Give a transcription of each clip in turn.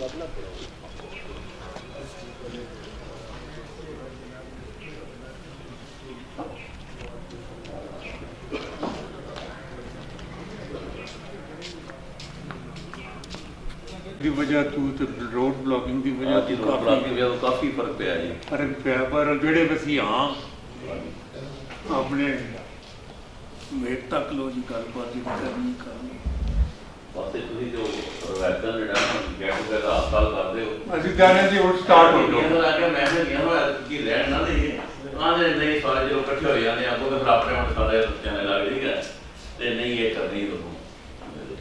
ਦੀ ਵਜ੍ਹਾ ਤੋਂ ਤੇ ਰੋਡ ਬਲੌਕਿੰਗ ਦੀ ਵਜ੍ਹਾ ਤੋਂ ਕਾਫੀ ਫਰਕ ਪਿਆ ਜੀ। ਫਰਕ ਪਿਆ ਪਰ ਜਿਹੜੇ ਅਸੀਂ ਹਾਂ ਆਪਣੇ ਮੇਰ ਤੱਕ ਲੋ ਜੀ ਗੱਲਬਾਤ ਕਰਨੀ ਬਸ ਤੁਸੀਂ ਜੋ ਰਵਾਇਤਾਂ ਜਿਹੜਾ ਗੈਟ ਟੂਗੇਦਰ ਹਸਪਤਾਲ ਕਰਦੇ ਹੋ ਅਸੀਂ ਕਹਿੰਦੇ ਜੀ ਹੁਣ ਸਟਾਰਟ ਹੋ ਗਿਆ ਮੈਂ ਗਿਆ ਨਾ ਕਿ ਰਹਿਣ ਨਾ ਦੇਈਏ ਆਂਦੇ ਨਹੀਂ ਸਾਰੇ ਜਦੋਂ ਇਕੱਠੇ ਹੋ ਜਾਂਦੇ ਆ ਉਹ ਫਿਰ ਆਪਣੇ ਹੁਣ ਸਾਰੇ ਚੈਨਲ ਲੱਗ ਜੀਗਾ ਤੇ ਨਹੀਂ ਇਹ ਕਰਨੀ ਤੁਹਾਨੂੰ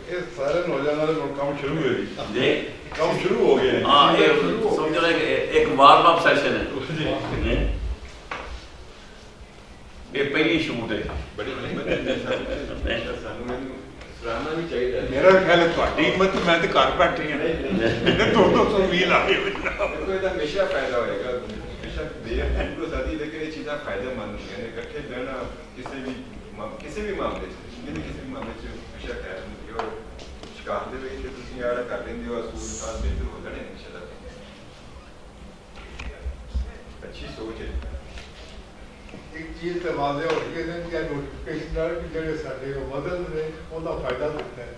ਇਹ ਸਾਰਿਆਂ ਨੂੰ ਹੋ ਜਾਣਾ ਹੁਣ ਕੰਮ ਸ਼ੁਰੂ ਹੋ ਗਿਆ ਜੀ ਕੰਮ ਸ਼ੁਰੂ ਹੋ ਗਿਆ ਹਾਂ ਇਹ ਸਮਝ ਲੈ ਕਿ ਇੱਕ ਵਾਰਮ ਅਪ ਸੈਸ਼ਨ ਹੈ ਇਹ ਪਹਿਲੀ ਸ਼ੂਟ ਹੈ ਬੜੀ ਸਾਨੂੰ ਸਰਾਹਨਾ ਵੀ ਚਾਹੀਦਾ ਮੇਰਾ ਖਿਆਲ ਹੈ ਤੁਹਾਡੀ ਹਿੰਮਤ ਮੈਂ ਤੇ ਘਰ ਬੈਠੀ ਹਾਂ 220 ਲਾ ਕੇ ਦੇਖੋ ਇਹਦਾ ਹਮੇਸ਼ਾ ਫਾਇਦਾ ਹੋਏਗਾ ਹਮੇਸ਼ਾ ਬੇਅਦਬੀ ਸਾਦੀ ਲੇਕਿਨ ਇਹ ਚੀਜ਼ਾਂ ਫਾਇਦੇਮੰਦ ਨੇ ਇਕੱਠੇ ਬਹਿਣਾ ਕਿਸੇ ਵੀ ਮਾਮਲੇ 'ਚ ਕਿਸੇ ਵੀ ਮਾਮਲੇ 'ਚ ਹਮੇਸ਼ਾ ਖੈਰ ਹੁੰਦੀ ਹੈ ਸ਼ਿਕਾਰ ਦੇ ਵਿੱਚ ਤੁਸੀਂ ਆੜਾ ਕਰ ਲੈਂਦੇ ਹੋ ਅਸੂਲ ਸਾਲ ਬਿਹਤਰ ਹੋ ਜਾਣੇ ਇਨਸ਼ਾਅੱਲਾ ਅੱਛੀ ਸੋਚ ਹੈ ਇੱਕ ਚੀਜ਼ ਤੇ ਵਾਜ਼ਿਹ ਹੋ ਗਈ ਹੈ ਕਿ ਨੋਟੀਫਿਕੇਸ਼ਨ ਨਾਲ ਜਿਹੜੇ ਸਾਡੇ ਮਦਦ ਨੇ ਉਹਦਾ ਫਾਇਦਾ ਦਿੱਤਾ ਹੈ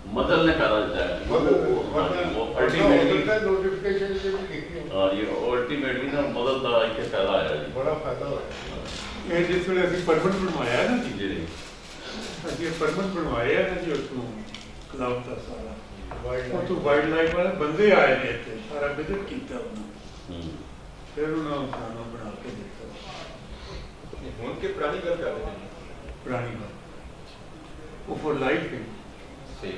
ਮਦਦ ਨੇ ਫਾਇਦਾ ਦਿੱਤਾ ਹੈ ਅਲਟੀਮੇਟਲੀ ਨੋਟੀਫਿਕੇਸ਼ਨ ਜੇ ਵੀ ਕੀਤੀ ਹਾਂ ਜੀ ਅਲਟੀਮੇਟਲੀ ਨਾ ਮਦਦ ਦਾ ਇੱਕ ਫਾਇਦਾ ਆਇਆ ਜੀ ਬੜਾ ਫਾਇਦਾ ਹੋਇਆ ਇਹ ਜਿਸ ਵੇਲੇ ਅਸੀਂ ਪਰਮਿਟ ਬਣਵਾਇਆ ਨਾ ਜੀ ਜੀ ਅਸੀਂ ਪਰਮਿਟ ਬਣਵਾਇਆ ਨਾ ਜੀ ਉਸਨੂੰ ਕਲੱਬ ਦਾ ਸਾਰਾ ਉਹ ਤੋਂ ਵਾਈਲਡ ਲਾਈਫ ਵਾਲੇ ਬੰਦੇ ਆਏ ਨੇ ਇੱਥੇ ਸਾਰਾ ਵਿਜ਼ਿਟ ਕੀਤਾ ਉਹਨਾਂ ਫਿਰ ਉਹਨਾਂ ਨੂੰ ਖਾਣਾ ਬਣਾ ਕੇ ਦਿੱਤਾ ਹੁਣ ਕਿ ਪੁਰਾਣੀ ਗੱਲ ਕਰਦੇ ਨੇ ਪੁਰਾਣੀ ਗੱਲ ਉਹ ਫॉर ਲਾਈਫ ਹੈ ਸਹੀ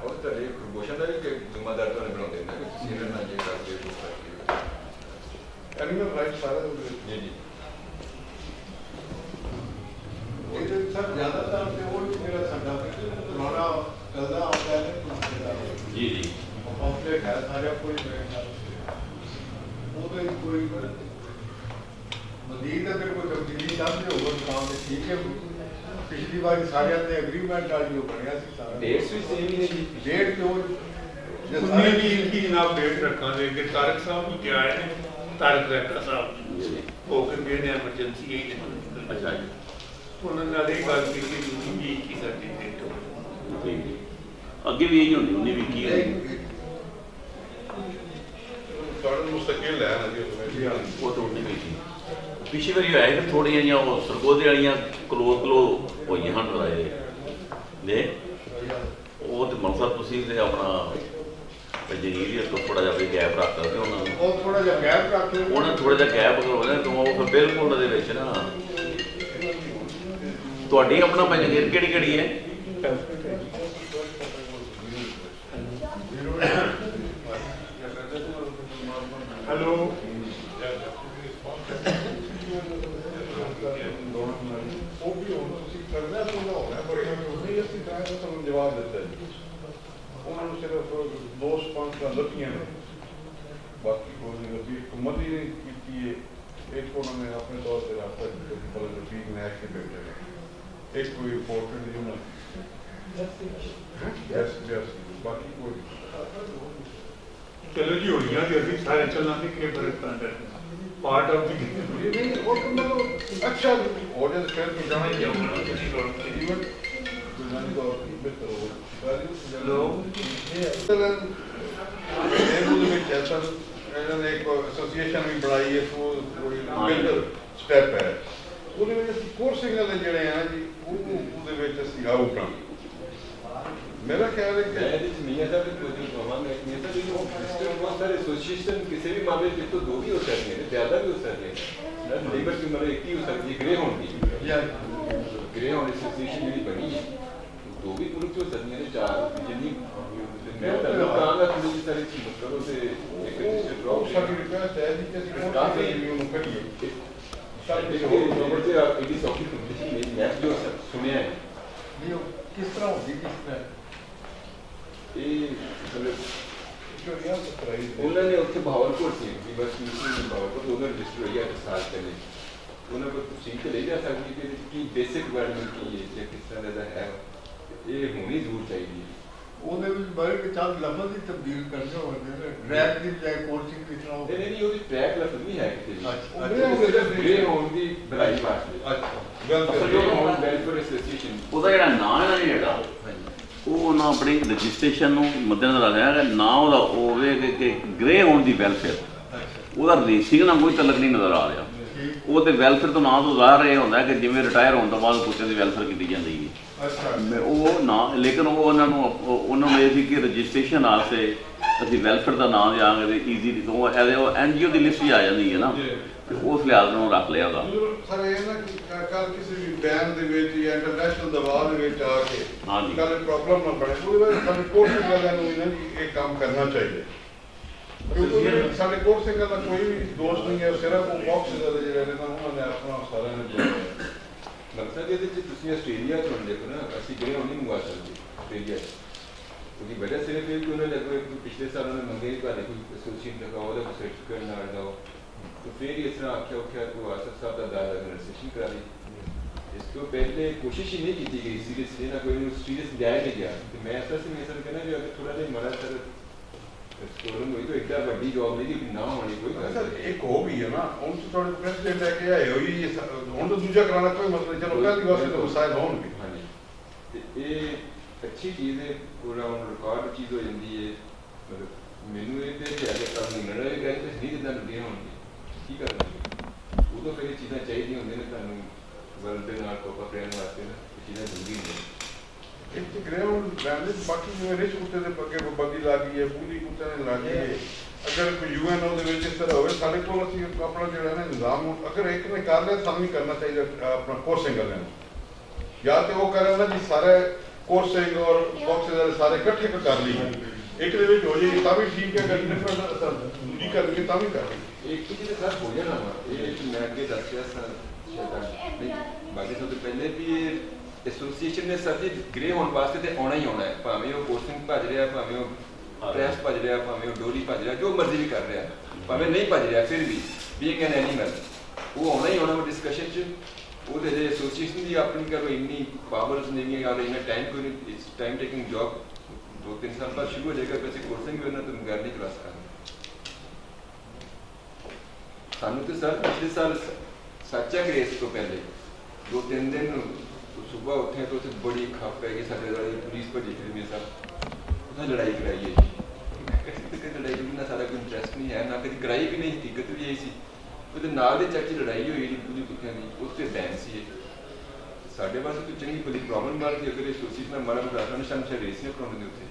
ਉਹ ਤਾਂ ਇਹ ਖਰਗੋਸ਼ਾਂ ਦਾ ਵੀ ਕਿ ਜ਼ਿੰਮੇਦਾਰ ਤੋਂ ਬਣਾਉਂਦੇ ਨੇ ਕਿ ਤੁਸੀਂ ਇਹਨਾਂ ਨਾਲ ਜੇ ਕਰਦੇ ਹੋ ਕਰਦੇ ਐਨੀਮਲ ਰਾਈਟ ਸਾਰਾ ਜੀ ਜੀ ਇਹਦੇ ਸਭ ਜ਼ਿਆਦਾਤਰ ਤੇ ਉਹ ਮੇਰਾ ਸਾਡਾ ਪੁਰਾਣਾ ਚੱਲਦਾ ਆਉਂਦਾ ਹੈ ਜੀ ਜੀ ਕੰਪਲੀਟ ਹੈ ਸਾਰਾ ਕੋਈ ਉਹਦੇ ਕੋਈ ਮਜ਼ੀਦ ਅਗਰ ਕੋਈ ਤਬਦੀਲੀ ਚਾਹਦੇ ਹੋ ਕੰਮ ਤੇ ਠੀਕ ਹੈ ਪਿਛਲੀ ਵਾਰ ਸਾਰਿਆਂ ਦੇ ਐਗਰੀਮੈਂਟ ਨਾਲ ਜੋ ਬਣਿਆ ਸੀ ਸਾਰਾ ਡੇਟਸ ਵੀ ਸੇਮ ਹੀ ਨੇ ਜੀ ਡੇਟ ਕਿਉਂ ਜੇ ਉਨੀ ਸਾਰੇ ਵੀ ਕੀ ਜਨਾਬ ਡੇਟ ਰੱਖਾਂਗੇ ਕਿ ਤਾਰਕ ਸਾਹਿਬ ਵੀ ਕਿਹਾ ਹੈ ਤਾਰਕ ਰਹਿਤਾ ਸਾਹਿਬ ਉਹ ਕਹਿੰਦੇ ਨੇ ਐਮਰਜੈਂਸੀ ਹੀ ਨੇ ਅੱਛਾ ਜੀ ਉਹਨਾਂ ਨਾਲ ਇਹ ਗੱਲ ਕੀਤੀ ਕਿ ਕੀ ਸਾਡੀ ਡੇਟ ਹੋ ਅੱਗੇ ਵੀ ਇਹੀ ਹੁੰਦੀ ਉਹਨੇ ਵੀ ਕੀ ਤੁਹਾਡਾ ਮੁਸਤਕਿਲ ਹੈ ਨਾ ਜੀ ਉਹ ਤੋੜਨੀ ਪਈ ਸੀ ਪਿਛਲੀ ਵਾਰੀ ਹੋਇਆ ਕਿ ਥੋੜੀਆਂ ਜਿਹੀਆਂ ਉਹ ਸਰਗੋਦੇ ਵਾਲੀਆਂ ਕਲੋ ਹੋਈਆਂ ਹਨ ਰਾਏ ਨੇ ਉਹ ਤੇ ਮਨਸਾ ਤੁਸੀਂ ਤੇ ਆਪਣਾ ਜਨੀਰੀ ਤੋਂ ਥੋੜਾ ਜਿਹਾ ਵੀ ਗੈਪ ਰੱਖਦਾ ਤੇ ਉਹਨਾਂ ਨੂੰ ਉਹ ਥੋੜਾ ਜਿਹਾ ਗੈਪ ਰੱਖ ਕੇ ਉਹਨਾਂ ਥੋੜਾ ਜਿਹਾ ਗੈਪ ਹੋ ਜਾਣਾ ਤਾਂ ਉਹ ਫਿਰ ਬਿਲਕੁਲ ਉਹਦੇ ਵਿੱਚ ਨਾ ਤੁਹਾਡੀ ਆਪਣਾ ਪੰਜੀਰ ਕਿਹੜੀ ਕਿਹੜੀ ਹੈ ਹੈਲੋ ਉਹ ਵੀ ਹੁਣ ਤੁਸੀਂ ਕਰਨਾ ਤਾਂ ਹੋਣਾ ਪਰ ਉਹਨੇ ਅਸੀਂ ਕਰਾਂਗੇ ਤੁਹਾਨੂੰ ਜਵਾਬ ਦਿੱਤਾ ਜੀ ਉਹਨਾਂ ਨੂੰ ਸਿਰਫ ਦੋ ਸਪਾਂਸਰ ਲੱਭੀਆਂ ਨੇ ਬਾਕੀ ਕੋਈ ਨਹੀਂ ਲੱਭੀ ਹੁਕੂਮਤ ਹੀ ਨਹੀਂ ਕੀਤੀ ਹੈ ਇੱਕ ਉਹਨਾਂ ਨੇ ਆਪਣੇ ਤੌਰ ਤੇ ਰਾਸਤਾ ਮਤਲਬ ਰਫੀਕ ਨੈਕ ਕੇ ਬੈਠੇ ਨੇ ਇੱਕ ਕੋਈ ਰਿਪੋਰਟਰ ਦੀ ਉਹਨਾਂ ਯਸ ਬਾਕੀ ਕੋਈ ਚਲੋ ਜੀ ਹੋਣੀਆਂ ਕਿ ਅਸੀਂ ਸਾਰੇ ਚੱਲਾਂਗੇ ਕਿ ਫਰਕ ਪੈਂਦਾ ਪਾਰਟ ਆਫ ਦੀ ਨਹੀਂ ਉਹ ਮਤਲਬ ਅੱਛਾ ਹੋ ਜਾਏ ਫਿਰ ਵੀ ਜਾਣਾ ਹੀ ਆਉਣਾ ਈਵਨ ਗੁਜ਼ਾਰੀ ਦਾ ਬਿਹਤਰ ਹੋ ਹੈਲੋ ਇਹਦੇ ਵਿੱਚ ਐਸਾ ਇਹਨਾਂ ਨੇ ਇੱਕ ਐਸੋਸੀਏਸ਼ਨ ਵੀ ਬਣਾਈ ਹੈ ਸੋ ਥੋੜੀ ਬਿਲਡਰ ਸਟੈਪ ਹੈ ਉਹਦੇ ਵਿੱਚ ਅਸੀਂ ਕੋਰ ਸਿਗਨਲ ਜਿਹੜੇ ਆ ਜੀ ਉਹਦੇ ਵਿੱਚ ਅਸੀਂ ਆਊਟਾਂ मेरा ख्याल है कि मियाँ साहब मियाँ साहब बहुत सारे एसोसिएशन किसी भी मामले में तो दो भी हो सकते हैं ज़्यादा भी हो सकते हैं लेबर की उम्र एक ही हो सकती है ग्रे होन की ग्रे होन एसोसिएशन जी बनी है दो भी मुल्क हो सकती हैं चार जिन्नी मैं कहूँगा थोड़ी सी सारी मुश्किलों से एक रजिस्टर ड्रॉप सारी रिक्वेस्ट है कि काफ़ी रिव्यू करिए एडी सॉफ्टी कंपटीशन में मैच जो सुने हैं किस तरह होगी किस तरह उन्होंने उत्थे भावलपुर से बस भावलपुर उन्होंने रजिस्टर हो गया साल पहले उन्होंने कोई तफसील तो ले जा सकती कि बेसिक रिक्वायरमेंट की है किस तरह का है ये होनी जरूर चाहिए ਉਹਦੇ ਵਿੱਚ ਬੜੇ ਕਿ ਚੱਲ ਲਫ਼ਜ਼ ਹੀ ਤਬਦੀਲ ਕਰਨੇ ਹੋਣਗੇ ਨਾ ਟਰੈਕ ਦੀ ਬਜਾਏ ਕੋਰਸਿੰਗ ਦੀ ਤਰ੍ਹਾਂ ਨਹੀਂ ਨਹੀਂ ਉਹਦੀ ਟਰੈਕ ਲਫ਼ਜ਼ ਨਹੀਂ ਹੈ ਕਿਤੇ ਵੀ। ਅੱਛਾ, ਉਹ ਸਿਰਫ ਗ੍ਰੇ ਹੋਣ ਦੀ ਭਲਾਈ ਵਾਸਤੇ। ਅੱਛਾ ਗੱਲ ਅਸਲ ਕਰੀਏ ਜੋ ਹੋਣ ਵੈਲਫੇਅਰ ਐਸੋਸੀਏਸ਼ਨ ਉਹਦਾ ਜਿਹੜਾ ਨਾਂ ਹੈ ਨਾ ਜਿਹੜਾ ਉਹ ਉਹਨਾਂ ਆਪਣੀ ਰਜਿਸਟ੍ਰੇਸ਼ਨ ਨੂੰ ਮੱਦੇਨਜ਼ਰ ਰੱਖਿਆ ਹੈ ਨਾਂ ਉਹਦਾ ਹੋਵੇ ਕਿ ਗ੍ਰੇ ਹੋਣ ਦੀ ਵੈਲਫੇਅਰ। ਉਹਦਾ ਰੇਸਿੰਗ ਨਾਲ ਕੋਈ ਤਲਕ ਨਹੀਂ ਨਜ਼ਰ ਆ ਰਿਹਾ। ਉਹ ਤੇ ਵੈਲਫੇਅਰ ਤੋਂ ਨਾਂ ਤੋਂ ਜ਼ਾਹਰ ਇਹ ਹੁੰਦਾ ਕਿ ਜਿਵੇਂ ਰਿਟਾਇਰ ਹੋਣ ਤੋਂ ਬਾਅਦ ਕੁੱਤੇ ਦੀ ਵੈਲਫੇਅਰ ਕੀਤੀ ਜਾਂਦੀ ਹੈ। ਉਹ ਨਾ ਲੇਕਿਨ ਉਹ ਉਹਨਾਂ ਨੂੰ ਇਹ ਸੀ ਕਿ ਰਜਿਸਟ੍ਰੇਸ਼ਨ ਵਾਸਤੇ ਅਸੀਂ ਵੈਲਫੇਅਰ ਦਾ ਨਾਮ ਦਿਆਂਗੇ ਤੇ ਈਜ਼ੀ ਤੋਂ ਇਹਦੇ ਉਹ NGO ਦੀ ਲਿਸਟ ਹੀ ਆ ਜਾਂਦੀ ਹੈ ਨਾ ਤੇ ਉਸ ਲਿਹਾਜ਼ ਨੂੰ ਰੱਖ ਲਿਆ ਉਹਦਾ। ਸਰ ਇਹ ਨਾ ਕੱਲ ਕਿਸੇ ਵੀ ਬੈਨ ਦੇ ਵਿੱਚ ਜਾਂ ਇੰਟਰਨੈਸ਼ਨਲ ਦਬਾਅ ਦੇ ਵਿੱਚ ਆ ਕੇ ਕੱਲ ਪ੍ਰੋਬਲਮ ਨਾ ਬਣੇ ਉਹਦੇ ਬਾਰੇ ਸਾਡੇ ਕੋਰਟ ਵਾਲਿਆਂ ਨੂੰ ਇਹਨਾਂ ਇਹ ਕੰਮ ਕਰਨਾ ਚਾਹੀਦਾ ਕਿਉਂਕਿ ਸਾਡੇ ਕੋਰਟ ਸਿੰਘਾਂ ਦਾ ਕੋਈ ਵੀ ਦੋਸ਼ ਨਹੀਂ ਹੈ ਸਿਰਫ ਉਹ ਬਾਕਸ ਦੇ ਜਿਹੜੇ ਨੇ ਉਹਨਾਂ ਨੇ ਆਪਣਾ ਸਾਰਿਆਂ ਨੇ ਮਕਸਦ ਇਹਦੇ ਚ ਤੁਸੀਂ ਆਸਟ੍ਰੇਲੀਆ ਚ ਹੁਣ ਦੇਖੋ ਨਾ ਅਸੀਂ ਗ੍ਰੇ ਹੋਣ ਨਹੀਂ ਮੰਗਵਾ ਸਕਦੇ ਆਸਟ੍ਰੇਲੀਆ ਉਹਦੀ ਵਜ੍ਹਾ ਸਿਰਫ ਇਹ ਕਿ ਉਹਨਾਂ ਨੇ ਅੱਗੇ ਪਿਛਲੇ ਸਾਲ ਉਹਨਾਂ ਨੇ ਮੰਗੇ ਕਿ ਤੁਹਾਡੇ ਕੋਈ ਐਸੋਸੀਏਸ਼ਨ ਲਗਾਓ ਉਹਦਾ ਕੋਈ ਸਰਟੀਫਿਕੇਟ ਨਾਲ ਲਗਾਓ तो फिर इस तरह आख्या उख्या तो आसफ साहब का दादा रजिस्ट्रेशन करा दी। इसको पहले कोशिश ही नहीं की गई सीरियसली ना कोई सीरियस लिया नहीं गया तो मैं ऐसा से मेरे कहना भी अगर थोड़ा देर मरा सर स्टोरन हुई तो एक बड़ी जॉब नहीं कि ना होनी कोई सर एक हो भी है ना उन से थोड़े प्रेसिडेंट लेके आए हो ये उन तो दूसरा कराना कोई मतलब चलो पहली बार से तो शायद होन भी हां जी ये अच्छी चीज है पूरा उन रिकॉर्ड चीज हो जाती है मतलब मेनू ये ते अगर काम नहीं लड़ा गए तो नहीं इतना लगे होंगे ਕੀ ਕਰਨਾ ਉਦੋਂ ਫਿਰ ਇਹ ਚੀਜ਼ਾਂ ਚਾਹੀਦੀਆਂ ਹੁੰਦੀਆਂ ਨੇ ਤੁਹਾਨੂੰ ਵਰਲਡ ਦੇ ਨਾਲ ਕੋਪ ਅਪ ਰਹਿਣ ਵਾਸਤੇ ਨਾ ਇਹ ਚੀਜ਼ਾਂ ਜ਼ਰੂਰੀ ਨੇ ਇੱਕ ਗਰਾਊਂਡ ਬੈਂਡ ਬਾਕੀ ਜਿਵੇਂ ਰਿਚ ਕੁੱਤੇ ਦੇ ਪੱਗੇ ਬੱਗੀ ਲੱਗੀ ਹੈ ਪੂਰੀ ਕੁੱਤੇ ਨੇ ਲੱਗੀ ਹੈ ਅਗਰ ਕੋਈ UNO ਦੇ ਵਿੱਚ ਇਸ ਤਰ੍ਹਾਂ ਹੋਵੇ ਸਾਡੇ ਕੋਲ ਅਸੀਂ ਆਪਣਾ ਜਿਹੜਾ ਨਾ ਨਿਜ਼ਾਮ ਅਗਰ ਇੱਕ ਨੇ ਕਰ ਲਿਆ ਸਾਨੂੰ ਵੀ ਕਰਨਾ ਚਾਹੀਦਾ ਆਪਣਾ ਕੋਰਸਿੰਗ ਵਾਲਿਆਂ ਨੂੰ ਜਾਂ ਤੇ ਉਹ ਕਰਨ ਨਾ ਜੀ ਸਾਰੇ ਕੋਰਸਿੰਗ ਔਰ ਬਾਕਸਿੰਗ ਵਾਲੇ ਸਾਰੇ ਇਕੱਠੇ ਕਰ ਲਈਏ ਇੱਕ ਦੇ ਵਿੱਚ ਹੋ ਜਾਏ ਤਾਂ ਵੀ ਠੀਕ ਹੈ ਅਗਰ ਡਿਫਰੈਂਟ ਦੂਜੀ ਕਰਨੀ ਤਾਂ ਵੀ ਕਰ एक चीज सर हो जाना ये मैं आगे दस सर बाकी सब तो पहले भी एसोसीएशन ने सर जी ग्रे होने वास्ते ते आना ही आना है भावें वो कोर्सिंग भज रहा भावें वो प्रेस भज रहा भावें वो डोरी भज रहा जो मर्जी भी कर रहा भावें नहीं भज रहा फिर भी बीइंग एन एनिमल वो आना ही आना वो डिस्कशन च वो एसोसीएशन की अपनी करो इन्नी पावर्स नहीं है और इन्ना टाइम कोई इट्स टाइम टेकिंग जॉब 2-3 साल बाद शुरू हो जाएगा वैसे कोर्सिंग भी होना तो घर नहीं करा सकता ਸਾਨੂੰ ਤੇ ਸਰ ਪਿਛਲੇ ਸਾਲ ਸੱਚਾ ਗ੍ਰੇਸ ਤੋਂ ਪਹਿਲੇ 2-3 ਦਿਨ ਸਵੇਰ ਉੱਠੇ ਤਾਂ ਉੱਥੇ ਬੜੀ ਖੱਪ ਪੈ ਗਈ ਸਾਡੇ ਵਾਲੀ ਪੁਲਿਸ ਭੱਜੀ ਫਿਰ ਮੇਰੇ ਸਾਥ ਉਹਨਾਂ ਲੜਾਈ ਕਰਾਈ ਹੈ ਕਿਤੇ ਲੜਾਈ ਵੀ ਨਾ ਸਾਡਾ ਕੋਈ ਇੰਟਰਸਟ ਨਹੀਂ ਹੈ ਨਾ ਕਦੀ ਕਰਾਈ ਵੀ ਨਹੀਂ ਹਕੀਕਤ ਵੀ ਇਹੀ ਸੀ ਉਹਦੇ ਨਾਲ ਦੇ ਚਰਚ ਲੜਾਈ ਹੋਈ ਜੀ ਪੂਰੀ ਕੁੱਤਿਆਂ ਦੀ ਉੱਥੇ ਬੈਨ ਸੀ ਸਾਡੇ ਪਾਸੇ ਤਾਂ ਚੰਗੀ ਬੜੀ ਪ੍ਰੋਬਲਮ ਬਾਰ ਦੀ ਅਗਰ ਐਸੋਸੀਏਸ਼ਨ ਨਾਲ ਮਾਰਾ ਬਰਾਬਰ ਨਿਸ਼ਾਨ ਸੇ ਰੇਸ ਨੇ ਪ੍ਰੋਬਲਮ ਦੇ ਉੱਤੇ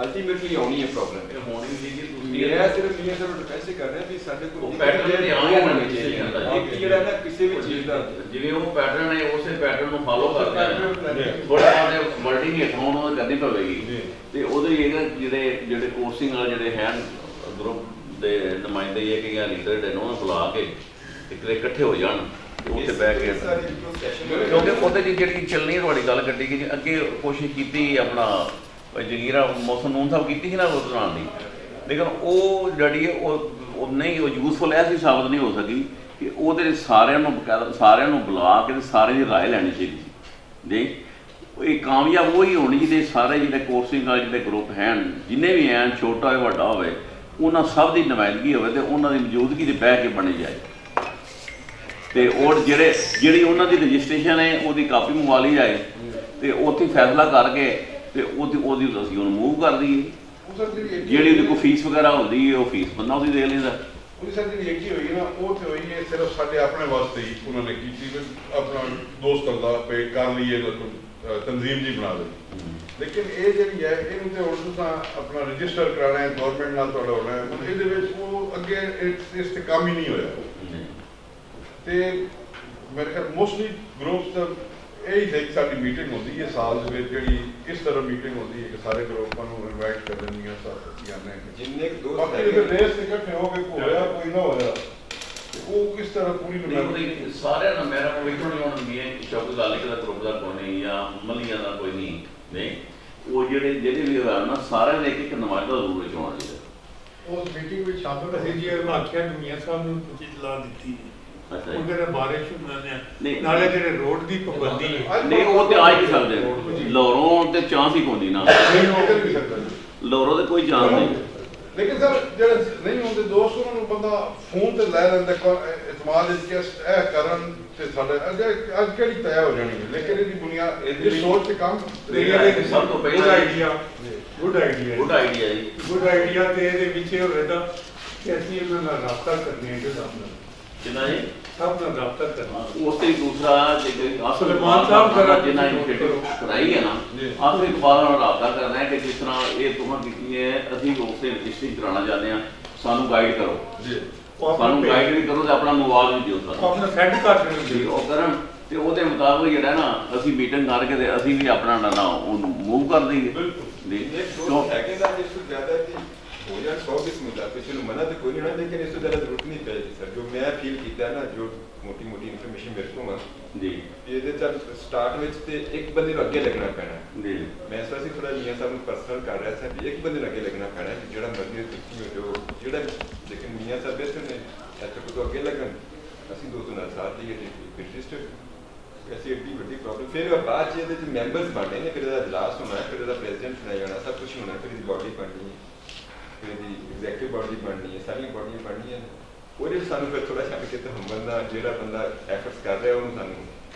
अल्टीमेटली होनी है प्रॉब्लम ਇਹ ਹੋਣੀ ਸੀ ਕਿ ਤੁਸੀਂ मेरा सिर्फ ये सर कैसे कर रहे हैं भी साडे को ਉਹ ਪੈਟਰਨ ਜਿਹੜੇ ਆਉਣੇ ਹੋਣੇ ਚਾਹੀਦੇ एक ਜਿਹੜਾ ਨਾ ਕਿਸੇ ਵੀ ਚੀਜ਼ ਦਾ ਜਿਵੇਂ ਉਹ ਪੈਟਰਨ ਹੈ ਉਸੇ ਪੈਟਰਨ ਨੂੰ ਫਾਲੋ ਕਰਦੇ ਆ ਥੋੜਾ ਜਿਹਾ ਵਰਡਿੰਗ ਇਥੋਂ ਉਹਨਾਂ ਕਰਨੀ ਪਵੇਗੀ ਤੇ ਉਹਦੇ ਜਿਹੜੇ ਕੋਰਸਿੰਗ ਵਾਲੇ ਜਿਹੜੇ ਹਨ ਗਰੁੱਪ ਦੇ ਨੁਮਾਇੰਦੇ ਇਹ ਕਿ ਲੀਡਰ ਨੇ ਉਹਨਾਂ ਨੂੰ ਬੁਲਾ ਕੇ ਇਕੱਠੇ ਹੋ ਜਾਣ ਤੇ ਉੱਥੇ ਬਹਿ ਕੇ ਕਿਉਂਕਿ ਉਹਦੇ ਜਿਹੜੀ ਚੱਲਣੀ ਹੈ ਤੁਹਾਡੀ ਗੱਲ ਕੱਢੀ ਕਿ ਅੱਗੇ ਕੋਸ਼ਿਸ਼ ਕੀਤੀ ਆਪਣਾ ਜਗੀਰਾ ਮੌਸਮ ਨੂੰ ਸਾਹਿਬ ਕੀਤੀ ਸੀ ਨਾ ਉਸ ਦੌਰਾਨ ਦੀ ਲੇਕਿਨ ਉਹ ਜਿਹੜੀ ਉਹ ਨਹੀਂ ਉਹ ਯੂਜ਼ਫੁਲ ਐਸੀ ਸਾਬਤ ਨਹੀਂ ਹੋ ਸਕੀ ਕਿ ਉਹਦੇ ਸਾਰਿਆਂ ਨੂੰ ਬੁਲਾ ਕੇ ਤੇ ਸਾਰੇ ਦੀ ਰਾਏ ਲੈਣੀ ਚਾਹੀਦੀ ਸੀ ਜੀ ਇਹ ਕਾਮਯਾਬ ਉਹੀ ਹੋਣੀ ਜਿਹਦੇ ਸਾਰੇ ਜਿਹੜੇ ਕੋਰਸਿੰਗ ਵਾਲੇ ਜਿਹੜੇ ਗਰੁੱਪ ਹਨ ਜਿੰਨੇ ਵੀ ਹਨ ਛੋਟਾ ਹੋਵੇ ਵੱਡਾ ਹੋਵੇ ਉਹਨਾਂ ਸਭ ਦੀ ਨੁਮਾਇੰਦਗੀ ਹੋਵੇ ਤੇ ਉਹਨਾਂ ਦੀ ਮੌਜੂਦਗੀ 'ਤੇ ਬਹਿ ਕੇ ਬਣੀ ਜਾਏ ਤੇ ਉਹ ਜਿਹੜੀ ਉਹਨਾਂ ਦੀ ਰਜਿਸਟ੍ਰੇਸ਼ਨ ਹੈ ਉਹਦੀ ਕਾਪੀ ਮੰਗਵਾ ਲਈ ਜਾਏ ਤੇ ਉੱਥੇ ਫੈਸਲਾ ਕਰਕੇ ਤੇ ਉਹਦੀ ਅਸੀਂ ਉਹਨੂੰ ਮੂਵ ਕਰ ਦਈਏ ਜਿਹੜੀ ਉਹਦੀ ਕੋਈ ਫੀਸ ਵਗੈਰਾ ਹੁੰਦੀ ਹੈ ਉਹ ਫੀਸ ਬੰਦਾ ਉਹਦੀ ਦੇ ਲੈਂਦਾ ਉਹਦੀ ਸਰ ਜਿਹੜੀ ਇੱਕ ਹੀ ਹੋਈ ਨਾ ਉਹ ਤੇ ਹੋਈ ਹੈ ਸਿਰਫ ਸਾਡੇ ਆਪਣੇ ਵਾਸਤੇ ਹੀ ਉਹਨਾਂ ਨੇ ਕੀਤੀ ਆਪਣਾ ਦੋਸਤਾਂ ਦਾ ਪੇ ਕਰ ਲਈਏ ਤਨਜ਼ੀਮ ਜੀ ਬਣਾ ਲਈ ਲੇਕਿਨ ਇਹ ਜਿਹੜੀ ਹੈ ਇਹਨੂੰ ਤੇ ਹੁਣ ਤੁਸੀਂ ਆਪਣਾ ਰਜਿਸਟਰ ਕਰਾਉਣਾ ਹੈ ਗਵਰਨਮੈਂਟ ਨਾਲ ਤੁਹਾਡਾ ਹੋਣਾ ਹੈ ਇਹਦੇ ਵਿੱਚ ਉਹ ਅੱਗੇ ਇਸ ਤੇ ਕੰਮ ਹੀ ਨਹੀਂ ਹੋਇਆ ਤੇ ਮੇਰੇ ਖਿਆਲ ਮੋਸਟਲੀ ਗਰੁੱਪਸ ਦਾ ਇਹ ਹੀ ਸਾਡੀ ਮੀਟਿੰਗ ਹੁੰਦੀ ਹੈ ਸਾਲ ਦੇ ਵਿੱਚ ਜਿਹੜੀ ਇਸ ਤਰ੍ਹਾਂ ਮੀਟਿੰਗ ਹੁੰਦੀ ਹੈ ਕਿ ਸਾਰੇ ਗਰੁੱਪਾਂ ਨੂੰ ਇਨਵਾਈਟ ਕਰ ਦਿੰਦੀਆਂ ਸਾਥੀਆਂ ਨੇ ਜਿੰਨੇ ਦੋ ਬਾਕੀ ਜੇ ਰੇਸ ਇਕੱਠੇ ਹੋ ਕੇ ਹੋਇਆ ਕੋਈ ਨਾ ਹੋਇਆ ਉਹ ਕਿਸ ਤਰ੍ਹਾਂ ਪੂਰੀ ਨਹੀਂ ਸਾਰਿਆਂ ਨੂੰ ਮੇਰਾ ਕੋਈ ਨਹੀਂ ਹੋਣੀ ਹੈ ਚੌਕ ਗਾਲਿਕ ਦਾ ਗਰੁੱਪ ਦਾ ਕੋਈ ਨਹੀਂ ਜਾਂ ਮਲੀਆਂ ਦਾ ਕੋਈ ਨਹੀਂ ਉਹ ਜਿਹੜੇ ਵੀ ਹੋਇਆ ਨਾ ਸਾਰਿਆਂ ਦੇ ਇੱਕ ਨੁਮਾਇੰਦਾ ਜ਼ਰੂਰ ਚੁਣਨਾ ਚਾਹੀਦਾ ਉਸ ਮੀਟਿੰਗ ਵਿੱਚ ਸ਼ਾਮਲ ਅਸੀਂ ਜੀ ਆਖਿਆ ਦੁਨੀਆ ਸਾਹਿਬ ਨੂੰ ਚੀਜ਼ ਲਾ ਦਿੱਤੀ ਅੱਛਾ ਜੀ। ਉਹਦੇ ਨਾਲ ਬਾਰਿਸ਼ ਹੁੰਦੇ ਨਹੀਂ। ਆ ਨਾਲੇ ਜਿਹੜੇ ਰੋਡ ਦੀ ਪਾਬੰਦੀ ਹੈ ਨਹੀਂ ਉਹ ਤੇ ਆ ਹੀ ਨਹੀਂ ਸਕਦੇ ਲਾਹੌਰੋਂ ਤੇ ਚਾਂਸ ਹੀ ਕੋਈ ਨਾ ਨਿਕਲ ਵੀ ਸਕਦਾ ਜੀ। ਲਾਹੌਰੋਂ ਤੇ ਕੋਈ ਚਾਂਸ ਨਹੀਂ ਲੇਕਿਨ ਸਰ ਜਿਹੜੇ ਨਹੀਂ ਹੁੰਦੇ ਦੋਸਤ ਉਹਨਾਂ ਨੂੰ ਬੰਦਾ ਫੋਨ ਤੇ ਲੈ ਲੈਂਦਾ ਇਤਮਾਦ ਵਿੱਚ ਕਿ ਇਹ ਕਰਨ ਤੇ ਸਾਡੇ ਅੱਜ ਕਿਹੜੀ ਤੈਅ ਹੋ ਜਾਣੀ ਹੈ ਲੇਕਿਨ ਇਹਦੀ ਬੁਨਿਆਦ ਇਹਦੀ ਸੋਚ ਤੇ ਕੰਮ ਸਭ ਤੋਂ ਗੁੱਡ ਪਹਿਲਾਂ idea good idea good idea ਜੀ। ਗੁੱਡ ਆਈਡੀਆ ਤੇ ਇਹਦੇ ਵਿੱਚ ਇਹ ਹੋਵੇਗਾ ਕਿ ਅਸੀਂ ਇਹਨਾਂ ਨਾਲ ਰਾਬਤਾ ਕਰਨੀ ਹੈ ਜਿਹੜਾ ਆਪਣਾ ਕਿੰਨਾ ਜੀ ਸਭ ਨਾਲ ਰਾਬਤਾ ਕਰਨਾ ਉਸ ਤੇ ਦੂਸਰਾ ਅਸਲ ਸੁਲੇਮਾਨ ਸਾਹਿਬ ਕਰਾ ਜਿੰਨਾ ਇਨੀਸ਼ੀਏਟਿਵ ਕਰਾਈ ਹੈ ਨਾ ਆਖਰੀ ਇਕਬਾਲ ਨਾਲ ਰਾਬਤਾ ਕਰਨਾ ਹੈ ਕਿ ਜਿਸ ਤਰ੍ਹਾਂ ਇਹ ਤੁਹਾਂ ਕੀਤੀ ਹੈ ਅਸੀਂ ਉਸੇ ਰਜਿਸਟਰੀ ਕਰਾਉਣਾ ਚਾਹੁੰਦੇ ਹਾਂ ਸਾਨੂੰ ਗਾਈਡ ਕਰੋ ਜੀ ਸਾਨੂੰ ਗਾਈਡ ਵੀ ਕਰੋ ਤੇ ਆਪਣਾ ਮੁਆਵਜ਼ਾ ਵੀ ਦਿਓ ਸਾਨੂੰ ਆਪਣਾ ਸੈੱਟ ਕਰ ਜੀ ਸਕਦੇ ਉਹ ਕਰਨ ਤੇ ਉਹਦੇ ਮੁਤਾਬਕ ਜਿਹੜਾ ਨਾ ਅਸੀਂ ਮੀਟਿੰਗ ਕਰਕੇ ਤੇ ਅਸੀਂ ਵੀ ਆਪਣਾ ਨਾ ਉਹਨੂੰ ਮੂਵ ਕਰ ਦਈਏ ਜੀ ਕਿਉਂ सेकंड आप इसको ज्यादा कि हो जाए 100 किस्म का तो चलो मना तो कोई नहीं होना लेकिन इससे ज्यादा जरूरत नहीं पड़ेगी सर जो मैं फील किया ना जो मोटी मोटी इन्फॉर्मेशन मेरे को हाँ ਜੀ ਇਹਦੇ ਚੱਲ ਸਟਾਰਟ ਵਿੱਚ ਤੇ ਇੱਕ ਬੰਦੇ ਨੂੰ ਅੱਗੇ ਲੱਗਣਾ ਪੈਣਾ ਜੀ ਮੈਂ ਇਸ ਵਾਰ ਥੋੜਾ ਮੀਆਂ ਸਾਹਿਬ ਨੂੰ ਪਰਸਨਲ ਕਰ ਰਿਹਾ ਸੀ ਵੀ ਇੱਕ ਬੰਦੇ ਨੂੰ ਅੱਗੇ ਲੱਗਣਾ ਪੈਣਾ ਕਿ ਜਿਹੜਾ ਮਰਜ਼ੀ ਤੁਸੀਂ ਹੋ ਜੋ ਜਿਹੜਾ ਲੇਕਿਨ ਮੀਆਂ ਸਾਹਿਬ ਬੈਠੇ ਨੇ ਇੱਥੇ ਕੋਈ ਅੱਗੇ ਲੱਗਣ ਅਸੀਂ ਦੋਸਤੋਂ ਨਾਲ ਸਾਥ ਲਈਏ ਤੇ ਰਜਿਸਟਰ ਐਸੀ ਏਡੀ ਵੱਡੀ ਪ੍ਰੋਬਲਮ ਫਿਰ ਬਾਅਦ ਚ ਇਹਦੇ ਚ ਮੈਂਬਰਸ ਬਣਨੇ ਨੇ ਫਿਰ ਇਹਦਾ ਇਜਲਾਸ ਹੋਣਾ ਫਿਰ ਇਹਦਾ ਪ੍ਰੈਜ਼ੀਡੈਂਟ ਬਣਾਇਆ ਜਾਣਾ ਸਭ ਕੁਝ ਹੋਣਾ ਫਿਰ ਇਹਦੀ ਬਾਡੀ ਬਣਨੀ ਹੈ ਫਿਰ ਇਹਦੀ ਐਗਜ਼ੈਕਟਿਵ ਬਾਡੀ ਬਣਨੀ ਹੈ ਸਾਰੀਆਂ ਬਾਡੀਆਂ ਬਣਨੀਆਂ ਉਹਦੇ ਸਾਨੂੰ ਫਿਰ ਥੋੜਾ ਛੱਡ ਕੇ ਤੇ ਹੰਬਲ ਦਾ ਜਿਹੜਾ ਬੰਦਾ ਐਫਰਟਸ ਕਰ ਰਿਹਾ ਉਹਨੂੰ ਸਾਨੂੰ